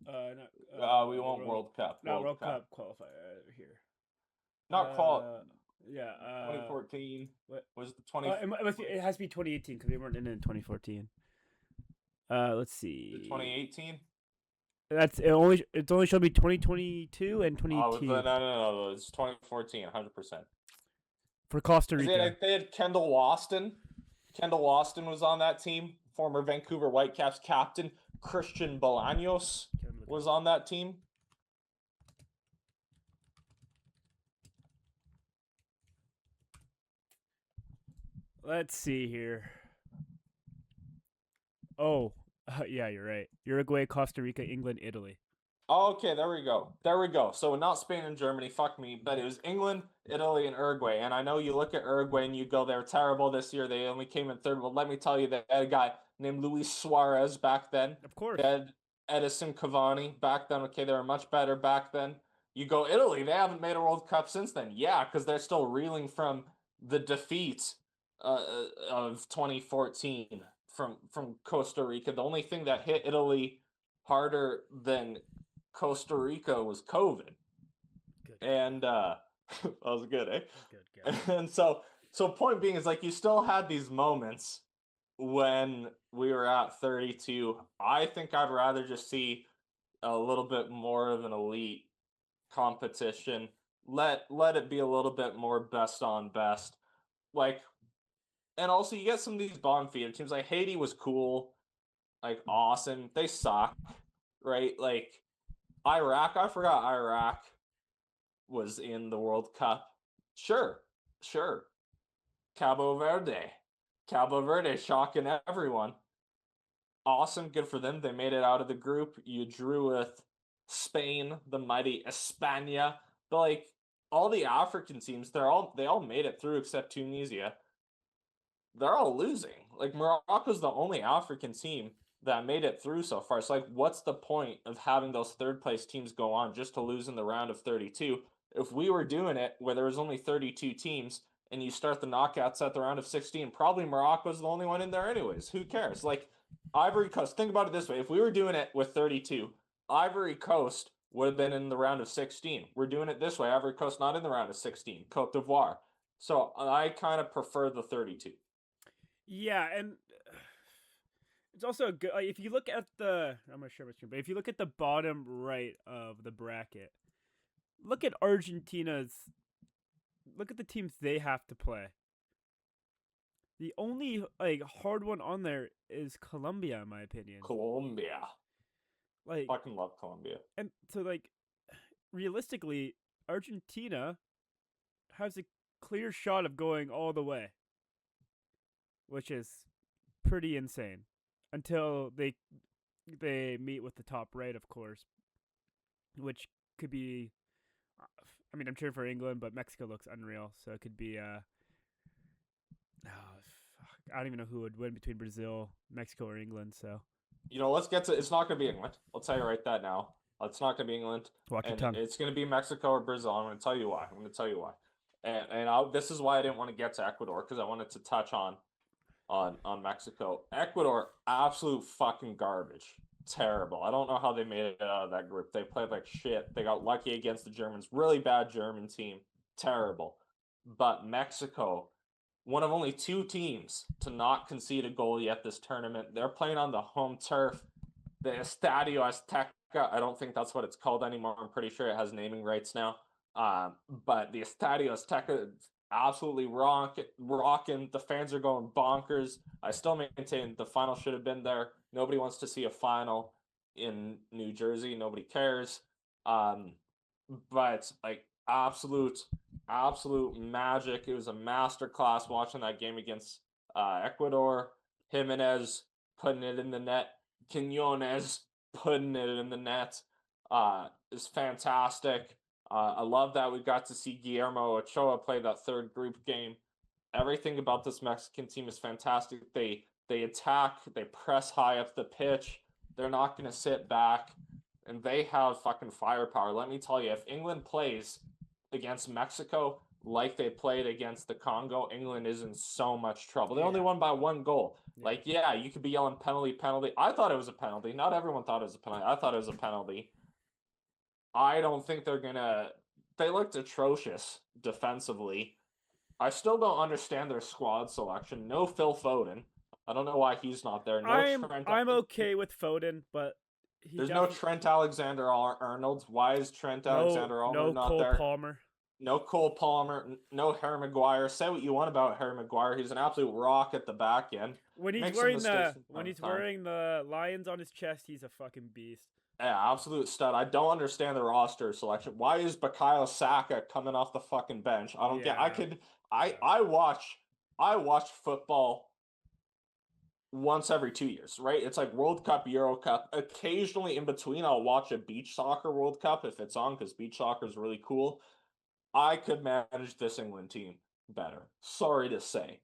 We want World Cup. Not World Cup qualifier here. Not qual. Yeah. 2014 what? Was the 20. It has to be 2018 because they weren't in 2014. Let's see. 2018. It's only showed me 2022 and 2018. Oh, no. It's 2014, 100%. For Costa Rica. They had Kendall Waston. Kendall Waston was on that team. Former Vancouver Whitecaps captain Christian Bolaños was on that team. Let's see here. Oh, yeah, you're right. Uruguay, Costa Rica, England, Italy. Okay, there we go. So not Spain and Germany, fuck me, but it was England, Italy, and Uruguay. And I know you look at Uruguay and you go, they're terrible this year. They only came in third. Well, let me tell you, they had a guy named Luis Suarez back then. Of course. They had Edison Cavani back then. Okay, they were much better back then. You go Italy, they haven't made a World Cup since then. Yeah, because they're still reeling from the defeat of 2014 from Costa Rica. The only thing that hit Italy harder than Costa Rica was COVID. Good. And that was good, eh? Good. And so point being is like you still had these moments when we were at 32. I think I'd rather just see a little bit more of an elite competition. Let it be a little bit more best on best. Like, and also you get some of these bottom feeder teams. Like Haiti was cool, like awesome. They suck, right? Like Iraq, I forgot Iraq was in the World Cup. Sure. Cabo Verde shocking everyone. Awesome, good for them. They made it out of the group. You drew with Spain, the mighty España. But like all the African teams, they all made it through except Tunisia. They're all losing. Like Morocco's the only African team that made it through so far. So like what's the point of having those third place teams go on just to lose in the round of 32? If we were doing it where there was only 32 teams and you start the knockouts at the round of 16, probably Morocco's the only one in there anyways. Who cares? Like Ivory Coast, think about it this way. If we were doing it with 32, Ivory Coast would have been in the round of 16. We're doing it this way. Ivory Coast not in the round of 16. Cote d'Ivoire. So I kind of prefer the 32. Yeah, and it's also good. Like, if you look at I'm not sure what's but if you look at the bottom right of the bracket, look at Argentina's. Look at the teams they have to play. The only like hard one on there is Colombia, in my opinion. Colombia. Like, fucking love Colombia. And so, like, realistically, Argentina has a clear shot of going all the way, which is pretty insane. Until they meet with the top right, of course, which could be. I mean, I'm cheering for England, but Mexico looks unreal, so it could be. I don't even know who would win between Brazil, Mexico, or England. So, let's get to. It's not going to be England. I'll tell you right that now. It's not going to be England. Watch your tongue. It's going to be Mexico or Brazil. I'm going to tell you why. This is why I didn't want to get to Ecuador, because I wanted to touch on Mexico. Ecuador, absolute fucking garbage. Terrible. I don't know how they made it out of that group. They played like shit. They got lucky against the Germans. Really bad German team. Terrible. But Mexico, one of only two teams to not concede a goal yet this tournament. They're playing on the home turf, the Estadio Azteca. I don't think that's what it's called anymore. I'm pretty sure it has naming rights now. But the Estadio Azteca is absolutely rocking. The fans are going bonkers. I still maintain the final should have been there. Nobody wants to see a final in New Jersey. Nobody cares. But like absolute magic. It was a masterclass watching that game against Ecuador. Jimenez putting it in the net. Quinones putting it in the net. Is fantastic. I love that we got to see Guillermo Ochoa play that third group game. Everything about this Mexican team is fantastic. They They attack, they press high up the pitch. They're not going to sit back, and they have fucking firepower. Let me tell you, if England plays against Mexico like they played against the Congo, England is in so much trouble. They only won by 1 goal. Like, yeah, you could be yelling penalty, penalty. I thought it was a penalty. Not everyone thought it was a penalty. I thought it was a penalty. I don't think they're going to... They looked atrocious defensively. I still don't understand their squad selection. No Phil Foden. I don't know why he's not there. No Trent. I'm okay with Foden, but there's no Trent Alexander-Arnold. Why is Trent Alexander-Arnold not Cole there? Palmer. No Cole Palmer. No Harry Maguire. Say what you want about Harry Maguire. He's an absolute rock at the back end. When he's wearing the lions on his chest, he's a fucking beast. Yeah, absolute stud. I don't understand the roster selection. Why is Bukayo Saka coming off the fucking bench? I don't get. I watch football once every 2 years, right? It's like World Cup, Euro Cup. Occasionally in between, I'll watch a beach soccer World Cup if it's on, because beach soccer is really cool. I could manage this England team better. Sorry to say.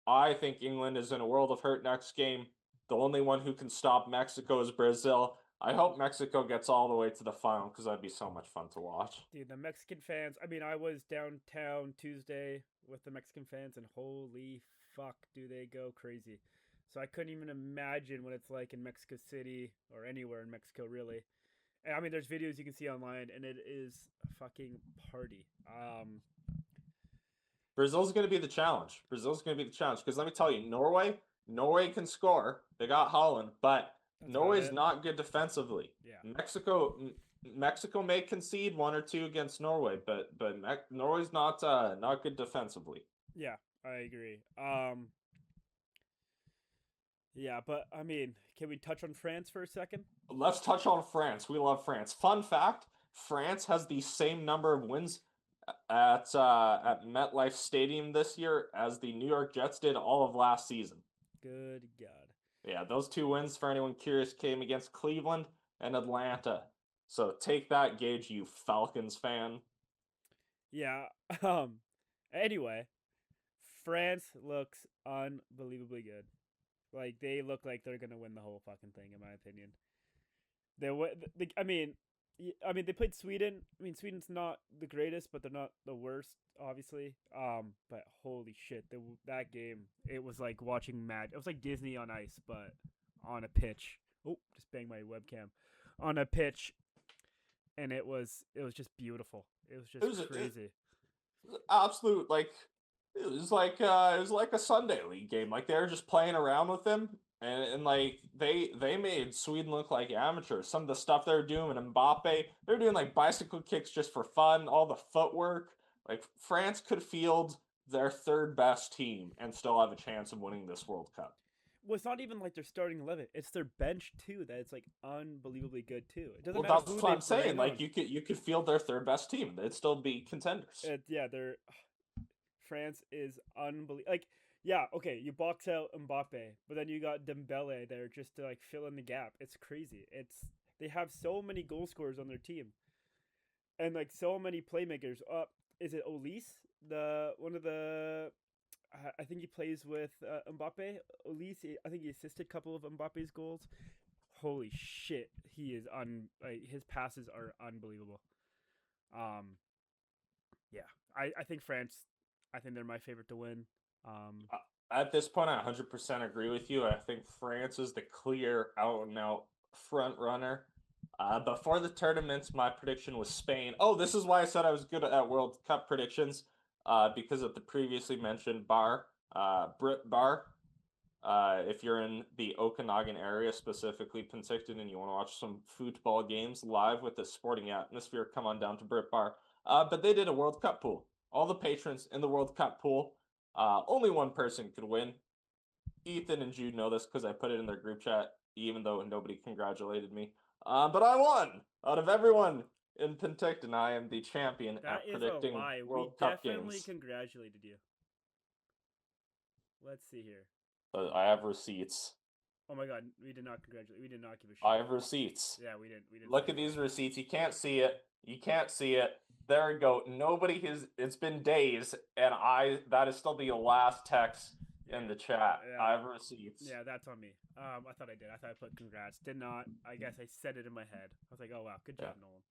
I think England is in a world of hurt next game. The only one who can stop Mexico is Brazil. I hope Mexico gets all the way to the final, because that'd be so much fun to watch. Dude, the Mexican fans. I mean, I was downtown Tuesday with the Mexican fans, and holy fuck, do they go crazy. So I couldn't even imagine what it's like in Mexico City or anywhere in Mexico, really. I mean, there's videos you can see online, and it is a fucking party. Brazil's going to be the challenge. Because let me tell you, Norway can score. They got Holland, but Norway's not good defensively. Yeah. Mexico may concede 1 or 2 against Norway, but Norway's not good defensively. Yeah, I agree. Yeah, but I mean, can we touch on France for a second? Let's touch on France. We love France. Fun fact, France has the same number of wins at MetLife Stadium this year as the New York Jets did all of last season. Good God. Yeah, those 2 wins, for anyone curious, came against Cleveland and Atlanta. So take that, Gage, you Falcons fan. Yeah. Anyway, France looks unbelievably good. Like, they look like they're gonna win the whole fucking thing, in my opinion. They played Sweden. I mean, Sweden's not the greatest, but they're not the worst, obviously. But holy shit, that game, it was like watching it was like Disney on ice, but on a pitch. Oh, just banged my webcam. On a pitch, and it was just beautiful. It was just crazy. Absolute, like, it was like a Sunday league game. Like, they were just playing around with him, and like they made Sweden look like amateurs. Some of the stuff they were doing, and Mbappe, they're doing like bicycle kicks just for fun. All the footwork. Like, France could field their 3rd best team and still have a chance of winning this World Cup. Well, it's not even like their starting 11; it's their bench too. That it's like unbelievable good too. It doesn't matter. That's what I'm saying. Like, you could field their 3rd best team; they'd still be contenders. France is unbelievable. Like, yeah, okay, you box out Mbappe, but then you got Dembele there just to like fill in the gap. It's crazy. They have so many goal scorers on their team, and like so many playmakers. Is it Olise? I think he plays with Mbappe. Olise, I think he assisted a couple of Mbappe's goals. Holy shit, he is his passes are unbelievable. Yeah, I think France. I think they're my favorite to win. At this point, I 100% agree with you. I think France is the clear out-and-out front runner. Before the tournaments, my prediction was Spain. Oh, this is why I said I was good at World Cup predictions, because of the previously mentioned Brit Bar. If you're in the Okanagan area, specifically Penticton, and you want to watch some football games live with the sporting atmosphere, come on down to Brit Bar. But they did a World Cup pool. All the patrons in the World Cup pool, only one person could win. Ethan and Jude know this because I put it in their group chat, even though nobody congratulated me. But I won! Out of everyone in Penticton, I am the champion at predicting World Cup games. We definitely congratulated you. Let's see here. I have receipts. Oh my god, we did not congratulate. We did not give a shit. I have receipts. Yeah, we didn't. Look at these receipts. You can't see it. There we go. It's been days, and that is still the last text in the chat. Yeah. I have receipts. Yeah, that's on me. I thought I did. I thought I put congrats. Did not. I guess I said it in my head. I was like, oh wow, good job, Nolan.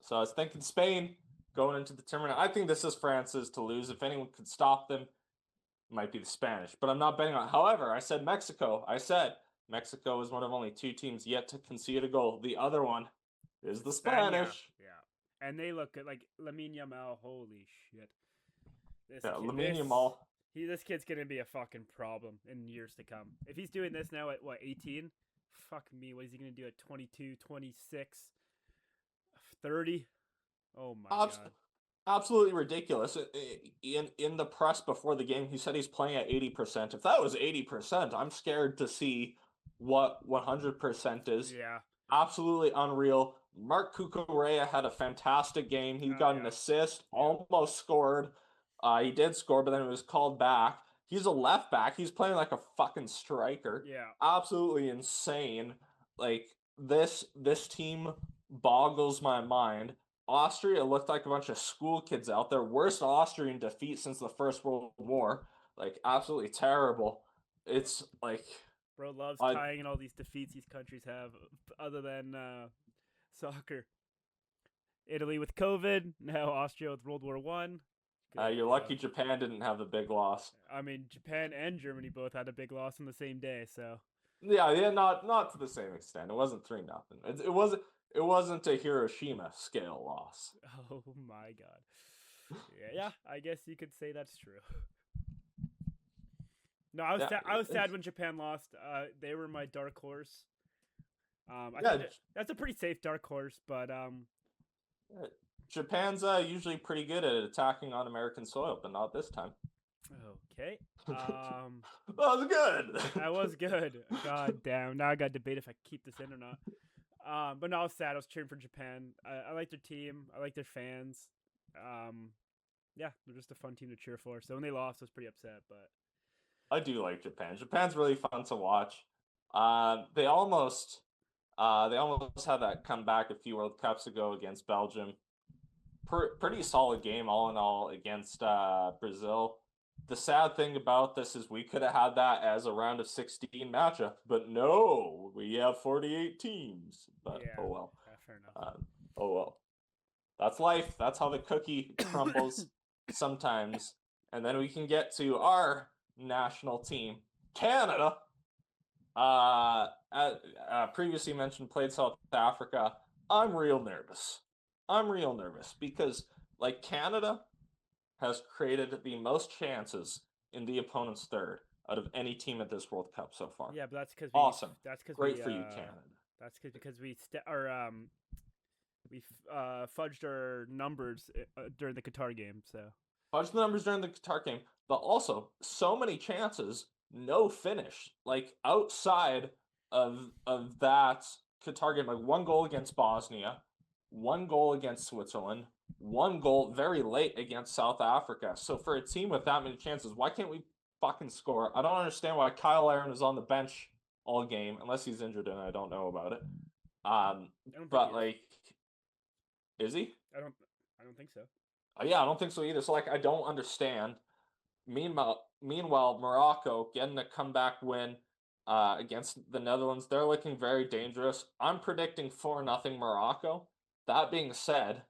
So I was thinking Spain going into the tournament. I think this is France's to lose. If anyone could stop them, it might be the Spanish. But I'm not betting on it. However, I said Mexico. I said Mexico is one of only 2 teams yet to concede a goal. The other one is the Spanish. Yeah. And they look good. Like Lamine Yamal, holy shit. Lamine Yamal. This kid's gonna be a fucking problem in years to come. If he's doing this now at what, 18? Fuck me, what is he gonna do at 22, 26, 30? Oh my god. Absolutely ridiculous. In the press before the game, he said he's playing at 80%. If that was 80%, I'm scared to see what 100% is. Yeah. Absolutely unreal. Mark Cucurella had a fantastic game. He got an assist, almost scored. He did score, but then it was called back. He's a left back. He's playing like a fucking striker. Yeah. Absolutely insane. Like, this team boggles my mind. Austria looked like a bunch of school kids out there. Worst Austrian defeat since the First World War. Like, absolutely terrible. It's like... Bro loves tying in all these defeats these countries have, other than soccer. Italy with COVID, now Austria with World War One. You're lucky Japan didn't have a big loss. I mean, Japan and Germany both had a big loss on the same day, so... Yeah, not to the same extent. It wasn't 3-0. It wasn't a Hiroshima scale loss. Oh my god. Yeah, I guess you could say that's true. No, I was sad when Japan lost. They were my dark horse. I think that's a pretty safe dark horse, but Japan's usually pretty good at attacking on American soil, but not this time. Okay. That was good. That was good. God damn. Now I got to debate if I keep this in or not. But no, I was sad. I was cheering for Japan. I like their team. I like their fans. Yeah, they're just a fun team to cheer for. So when they lost, I was pretty upset. But I do like Japan. Japan's really fun to watch. They almost had that comeback a few World Cups ago against Belgium. Pretty solid game all in all against Brazil. The sad thing about this is we could have had that as a round of 16 matchup, but no, we have 48 teams. But oh well. Yeah, fair enough. Oh well. That's life. That's how the cookie crumbles sometimes. And then we can get to our national team, Canada. Previously mentioned, played South Africa. I'm real nervous because, like, Canada has created the most chances in the opponent's third out of any team at this World Cup so far. Yeah, but that's because awesome. That's because great for you, Canada. That's because we fudged our numbers during the Qatar game. So fudged the numbers during the Qatar game, but also so many chances, no finish. Like, outside of that Qatar game, like 1 goal against Bosnia, 1 goal against Switzerland, 1 goal very late against South Africa. So for a team with that many chances, why can't we fucking score? I don't understand why Kyle Aaron is on the bench all game, unless he's injured and I don't know about it. Is he? I don't think so. Yeah, I don't think so either. So, like, I don't understand. Meanwhile, Morocco getting a comeback win against the Netherlands. They're looking very dangerous. I'm predicting 4-0 Morocco. That being said,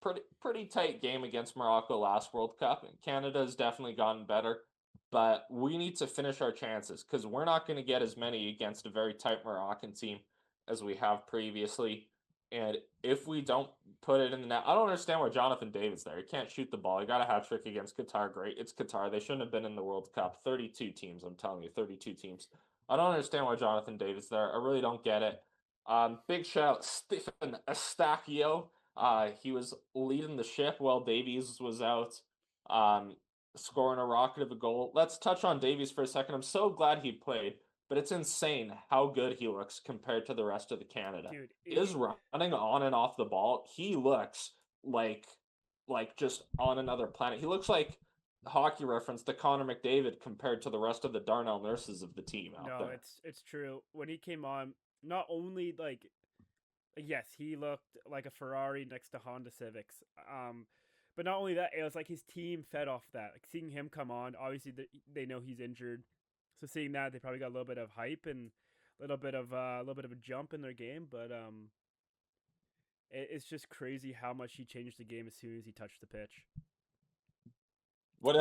pretty tight game against Morocco last World Cup. And Canada has definitely gotten better. But we need to finish our chances because we're not going to get as many against a very tight Moroccan team as we have previously. And if we don't put it in the net, I don't understand why Jonathan David's there. He can't shoot the ball. He got a hat trick against Qatar. Great. It's Qatar. They shouldn't have been in the World Cup. 32 teams, I'm telling you, 32 teams. I don't understand why Jonathan David's there. I really don't get it. Big shout out Stephen Eustachio. He was leading the ship while Davies was out, scoring a rocket of a goal. Let's touch on Davies for a second. I'm so glad he played. But it's insane how good he looks compared to the rest of the Canada. Dude, is running on and off the ball. He looks like just on another planet. He looks like Hockey Reference to Connor McDavid compared to the rest of the Darnell Nurses of the team out there. No, it's true. When he came on, not only yes, he looked like a Ferrari next to Honda Civics. But not only that, it was like his team fed off that. Like seeing him come on, obviously they know he's injured, so seeing that they probably got a little bit of hype and a little bit of a jump in their game. But it's just crazy how much he changed the game as soon as he touched the pitch. What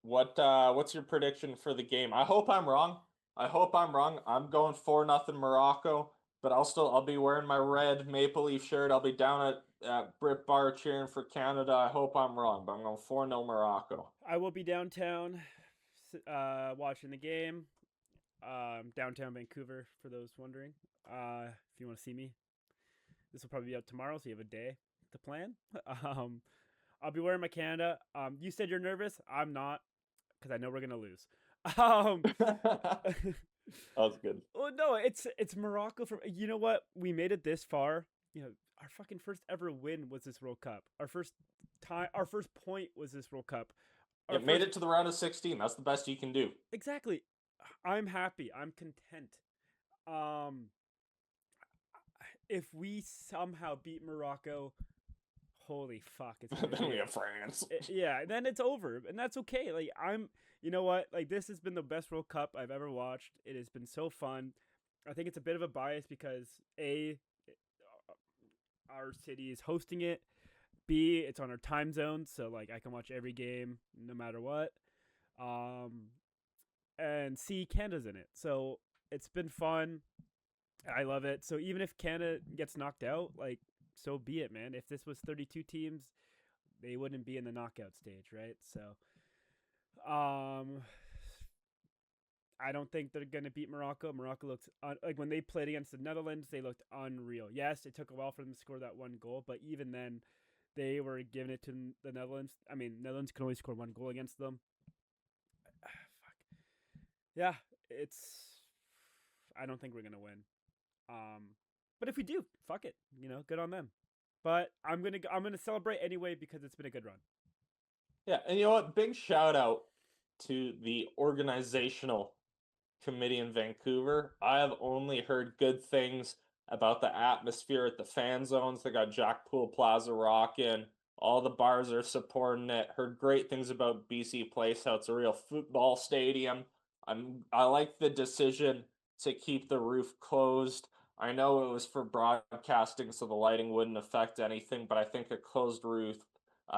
But what's your prediction for the game? I hope I'm wrong. I'm going 4-0 Morocco, but I'll be wearing my red Maple Leaf shirt. I'll be down at Brit Bar cheering for Canada. I hope I'm wrong, but I'm going 4-0 Morocco. I will be downtown watching the game. Downtown Vancouver, for those wondering. If you want to see me, this will probably be out tomorrow, so you have a day to plan. I'll be wearing my Canada. You said you're nervous. I'm not, because I know we're gonna lose. That was good. Well, no, it's Morocco. From you know what, we made it this far. You know, our fucking first ever win was this World Cup. Our first point was this World Cup. It made it to the round of 16. That's the best you can do. Exactly. I'm happy. I'm content. If we somehow beat Morocco, holy fuck! Then we have France. Yeah, then it's over, and that's okay. Like you know what? Like this has been the best World Cup I've ever watched. It has been so fun. I think it's a bit of a bias because our city is hosting it. B, it's on our time zone, so like I can watch every game no matter what. And C, Canada's in it, so it's been fun. I love it. So even if Canada gets knocked out, like so be it, man. If this was 32 teams, they wouldn't be in the knockout stage, right? So, I don't think they're gonna beat Morocco. Morocco looks like when they played against the Netherlands, they looked unreal. Yes, it took a while for them to score that one goal, but even then, they were giving it to the Netherlands. I mean, Netherlands can only score one goal against them. Fuck. Yeah, I don't think we're gonna win. But if we do, fuck it. You know, good on them. But I'm gonna celebrate anyway because it's been a good run. Yeah, and you know what? Big shout out to the organizational committee in Vancouver. I have only heard good things about the atmosphere at the fan zones. They got Jack Pool Plaza rocking. All the bars are supporting it. Heard great things about BC Place, how it's a real football stadium. I like the decision to keep the roof closed. I know it was for broadcasting, so the lighting wouldn't affect anything, but I think a closed roof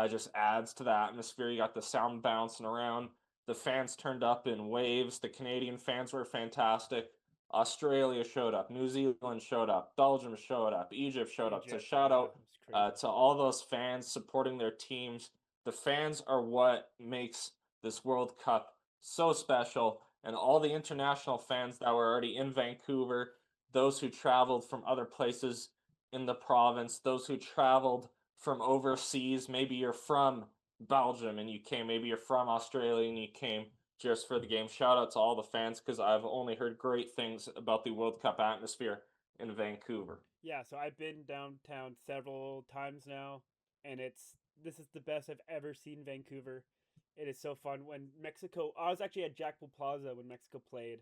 just adds to the atmosphere. You got the sound bouncing around. The fans turned up in waves. The Canadian fans were fantastic. Australia showed up. New Zealand showed up. Belgium showed up. Egypt showed up. So shout out to all those fans supporting their teams. The fans are what makes this World Cup so special. And all the international fans that were already in Vancouver, those who traveled from other places in the province, those who traveled from overseas. Maybe you're from Belgium and you came, maybe you're from Australia and you came just for the game. Shout out to all the fans because I've only heard great things about the World Cup atmosphere in Vancouver. Yeah, so I've been downtown several times now, and this is the best I've ever seen Vancouver. It is so fun. When Mexico, I was actually at Jack Pool Plaza when Mexico played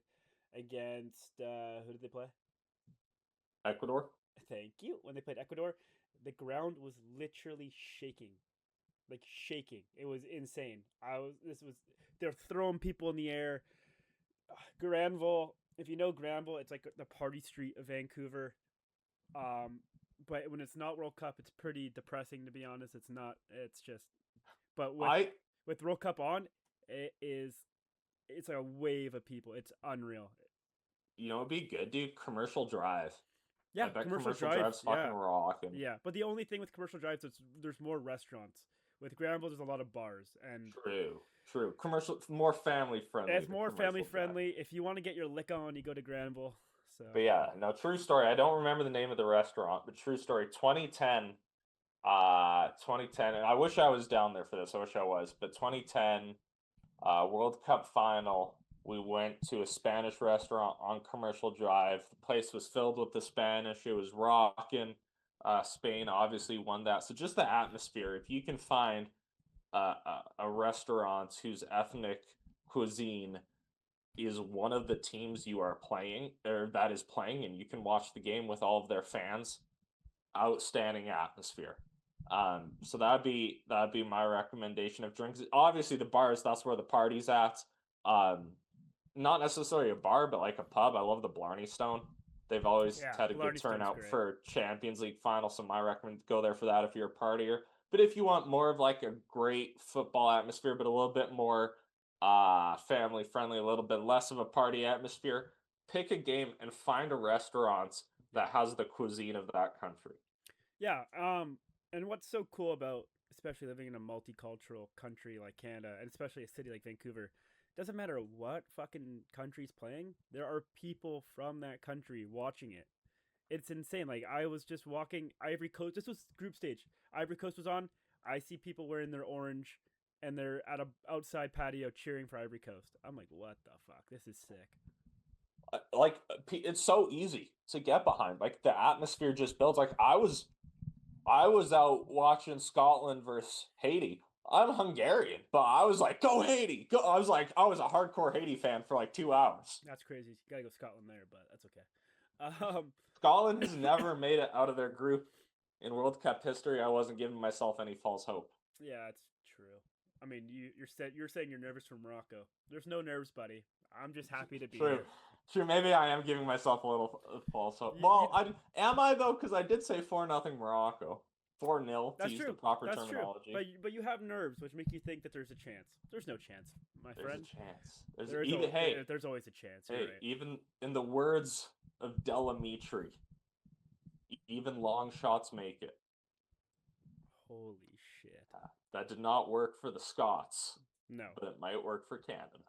against who did they play? Ecuador. Thank you. When they played Ecuador, the ground was literally shaking, like shaking. It was insane. They're throwing people in the air. Granville, if you know Granville, it's like the party street of Vancouver. But when it's not World Cup, it's pretty depressing, to be honest. It's not. It's just. But with World Cup on, it's like a wave of people. It's unreal. You know, it'd be good, dude. Commercial Drive. Yeah, I bet commercial drive's fucking rocking. Yeah, but the only thing with commercial drives is there's more restaurants. With Granville, there's a lot of bars and True. Commercial, more family friendly. It's more family friendly. If you want to get your lick on, you go to Granville. So. But yeah, no, true story. I don't remember the name of the restaurant, but true story. 2010, and I wish I was down there for this. I wish I was, but 2010, World Cup final. We went to a Spanish restaurant on Commercial Drive. The place was filled with the Spanish. It was rocking. Spain obviously won that. So just the atmosphere. If you can find a restaurant whose ethnic cuisine is one of the teams you are playing, or that is playing, and you can watch the game with all of their fans, outstanding atmosphere. So that'd be my recommendation of drinks. Obviously, the bars, that's where the party's at. Not necessarily a bar, but like a pub. I love the Blarney Stone. They've always Yeah, had a good Blarney Stone's turnout great. for Champions League final, so my recommend go there for that if you're a partier. But if you want more of like a great football atmosphere, but a little bit more family friendly, a little bit less of a party atmosphere, pick a game and find a restaurant that has the cuisine of that country. Yeah. And what's so cool about especially living in a multicultural country like Canada, and especially a city like Vancouver, doesn't matter what fucking country's playing, there are people from that country watching it. It's insane. Like I was just walking Ivory Coast. This was group stage. Ivory Coast was on. I see people wearing their orange, and they're at a outside patio cheering for Ivory Coast. I'm like, what the fuck? This is sick. Like it's so easy to get behind. Like the atmosphere just builds. Like I was out watching Scotland versus Haiti. I'm Hungarian, but I was like, go Haiti! Go! I was a hardcore Haiti fan for like 2 hours. That's crazy. You gotta go Scotland there, but that's okay. Scotland has never made it out of their group in World Cup history. I wasn't giving myself any false hope. Yeah, it's true. I mean, you're saying you're nervous for Morocco. There's no nerves, buddy. I'm just happy to be True. here. True, maybe I am giving myself a little false hope. You, Well, am I though? Because I did say 4-0 Morocco, 4-0 to that's use true. the proper That's true. terminology. But you have nerves, which make you think that there's a chance. There's no chance, my There's friend. a chance. There's always a chance. Hey, You're right. even in the words of Delamitri, even long shots make it. Holy shit. That did not work for the Scots, No, but it might work for Canada.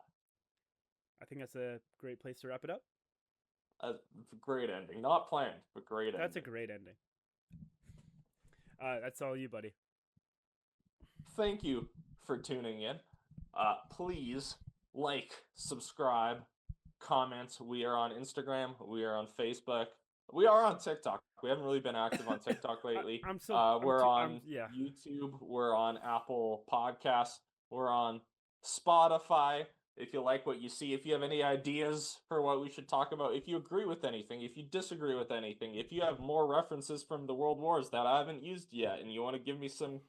I think that's a great place to wrap it up. It's a great ending. Not planned, but great ending. That's a great ending. That's all you, buddy. Thank you for tuning in. Please like, subscribe, comment. We are on Instagram. We are on Facebook. We are on TikTok. We haven't really been active on TikTok lately. We're on YouTube. We're on Apple Podcasts. We're on Spotify. If you like what you see, if you have any ideas for what we should talk about, if you agree with anything, if you disagree with anything, if you have more references from the World Wars that I haven't used yet, and you want to give me some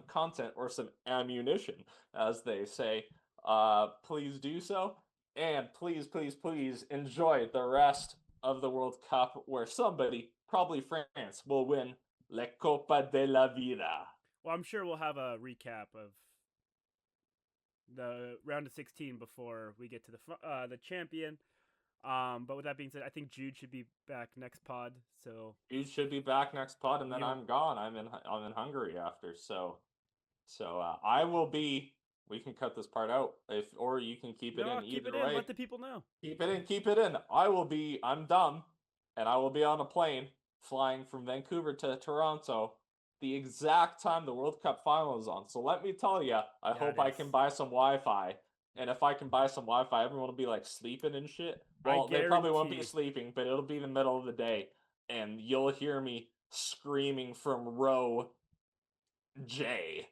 content or some ammunition, as they say, please do so. And please, please, please enjoy the rest of the World Cup, where somebody, probably France, will win La Copa de la Vida. Well, I'm sure we'll have a recap of the round of 16 before we get to the champion. But with that being said, I think Jude should be back next pod. So Jude should be back next pod, and then I'm gone. I'm in Hungary after. So I will be. We can cut this part out, or you can keep it in. Keep Either it in. way, Let the people know. Keep it in. Keep it in. I'm dumb, and I will be on a plane flying from Vancouver to Toronto the exact time the World Cup final is on. So let me tell you, I hope I can buy some Wi-Fi. And if I can buy some Wi-Fi, everyone will be like sleeping and shit. Well, they probably won't be sleeping, but it'll be the middle of the day. And you'll hear me screaming from row J.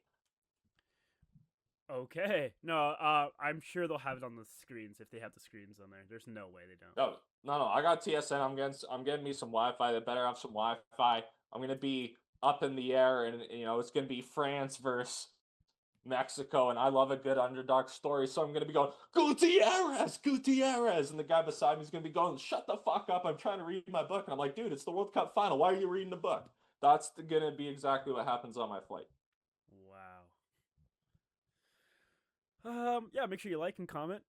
Okay. No, I'm sure they'll have it on the screens if they have the screens on there. There's no way they don't. No. I got TSN. I'm getting me some Wi-Fi. They better have some Wi-Fi. I'm gonna be up in the air, and it's gonna be France versus Mexico, and I love a good underdog story, so I'm gonna be going Gutierrez, and the guy beside me is gonna be going, shut the fuck up, I'm trying to read my book, and I'm like, dude, it's the World Cup final, why are you reading the book? That's gonna be exactly what happens on my flight. Wow. Yeah, make sure you like and comment.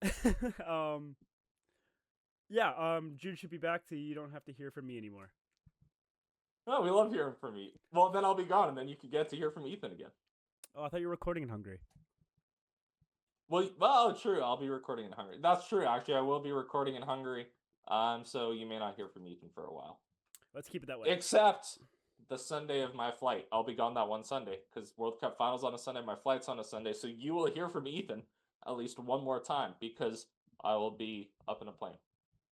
June should be back, so you don't have to hear from me anymore. No, we love hearing from you. Well, then I'll be gone, and then you can get to hear from Ethan again. Oh, I thought you were recording in Hungary. Well, true. I'll be recording in Hungary. That's true. Actually, I will be recording in Hungary. So you may not hear from Ethan for a while. Let's keep it that way. Except the Sunday of my flight. I'll be gone that one Sunday because World Cup finals on a Sunday. My flight's on a Sunday. So you will hear from Ethan at least one more time because I will be up in a plane.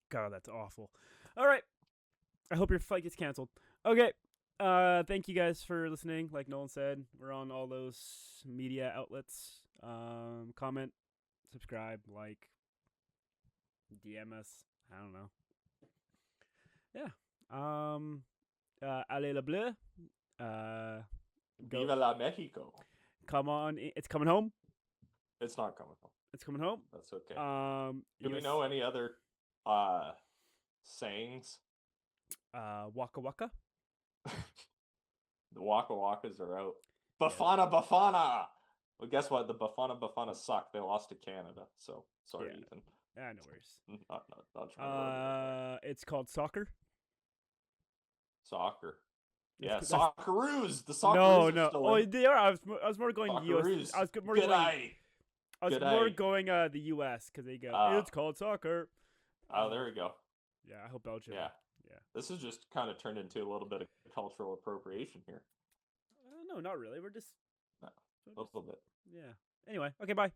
God, that's awful. All right. I hope your flight gets canceled. Okay. Thank you guys for listening. Like Nolan said, we're on all those media outlets. Comment, subscribe, like, DM us. I don't know. Yeah. Allez le bleu. Go. Viva la Mexico. Come on, it's coming home. It's not coming home. It's coming home. That's okay. Do US, we know any other sayings? Waka Waka. The Waka Wakas are out. Yeah. Bafana! Well, guess what? The Bafana suck. They lost to Canada. So, sorry, Yeah. Ethan. No worries. Not trying to it's called soccer. Soccer. Yeah, That's- Socceroos! The Socceroos No, are no. still Oh, in. they are. I was more going US. Socceroos. I was more Good going. eye. I was Good more eye. going the US because they go. It's called soccer. Oh, there we go. Yeah, I hope Belgium. Yeah. Yeah. This has just kind of turned into a little bit of cultural appropriation here. No, not really. We're just No, a little bit. Yeah. Anyway, okay, bye.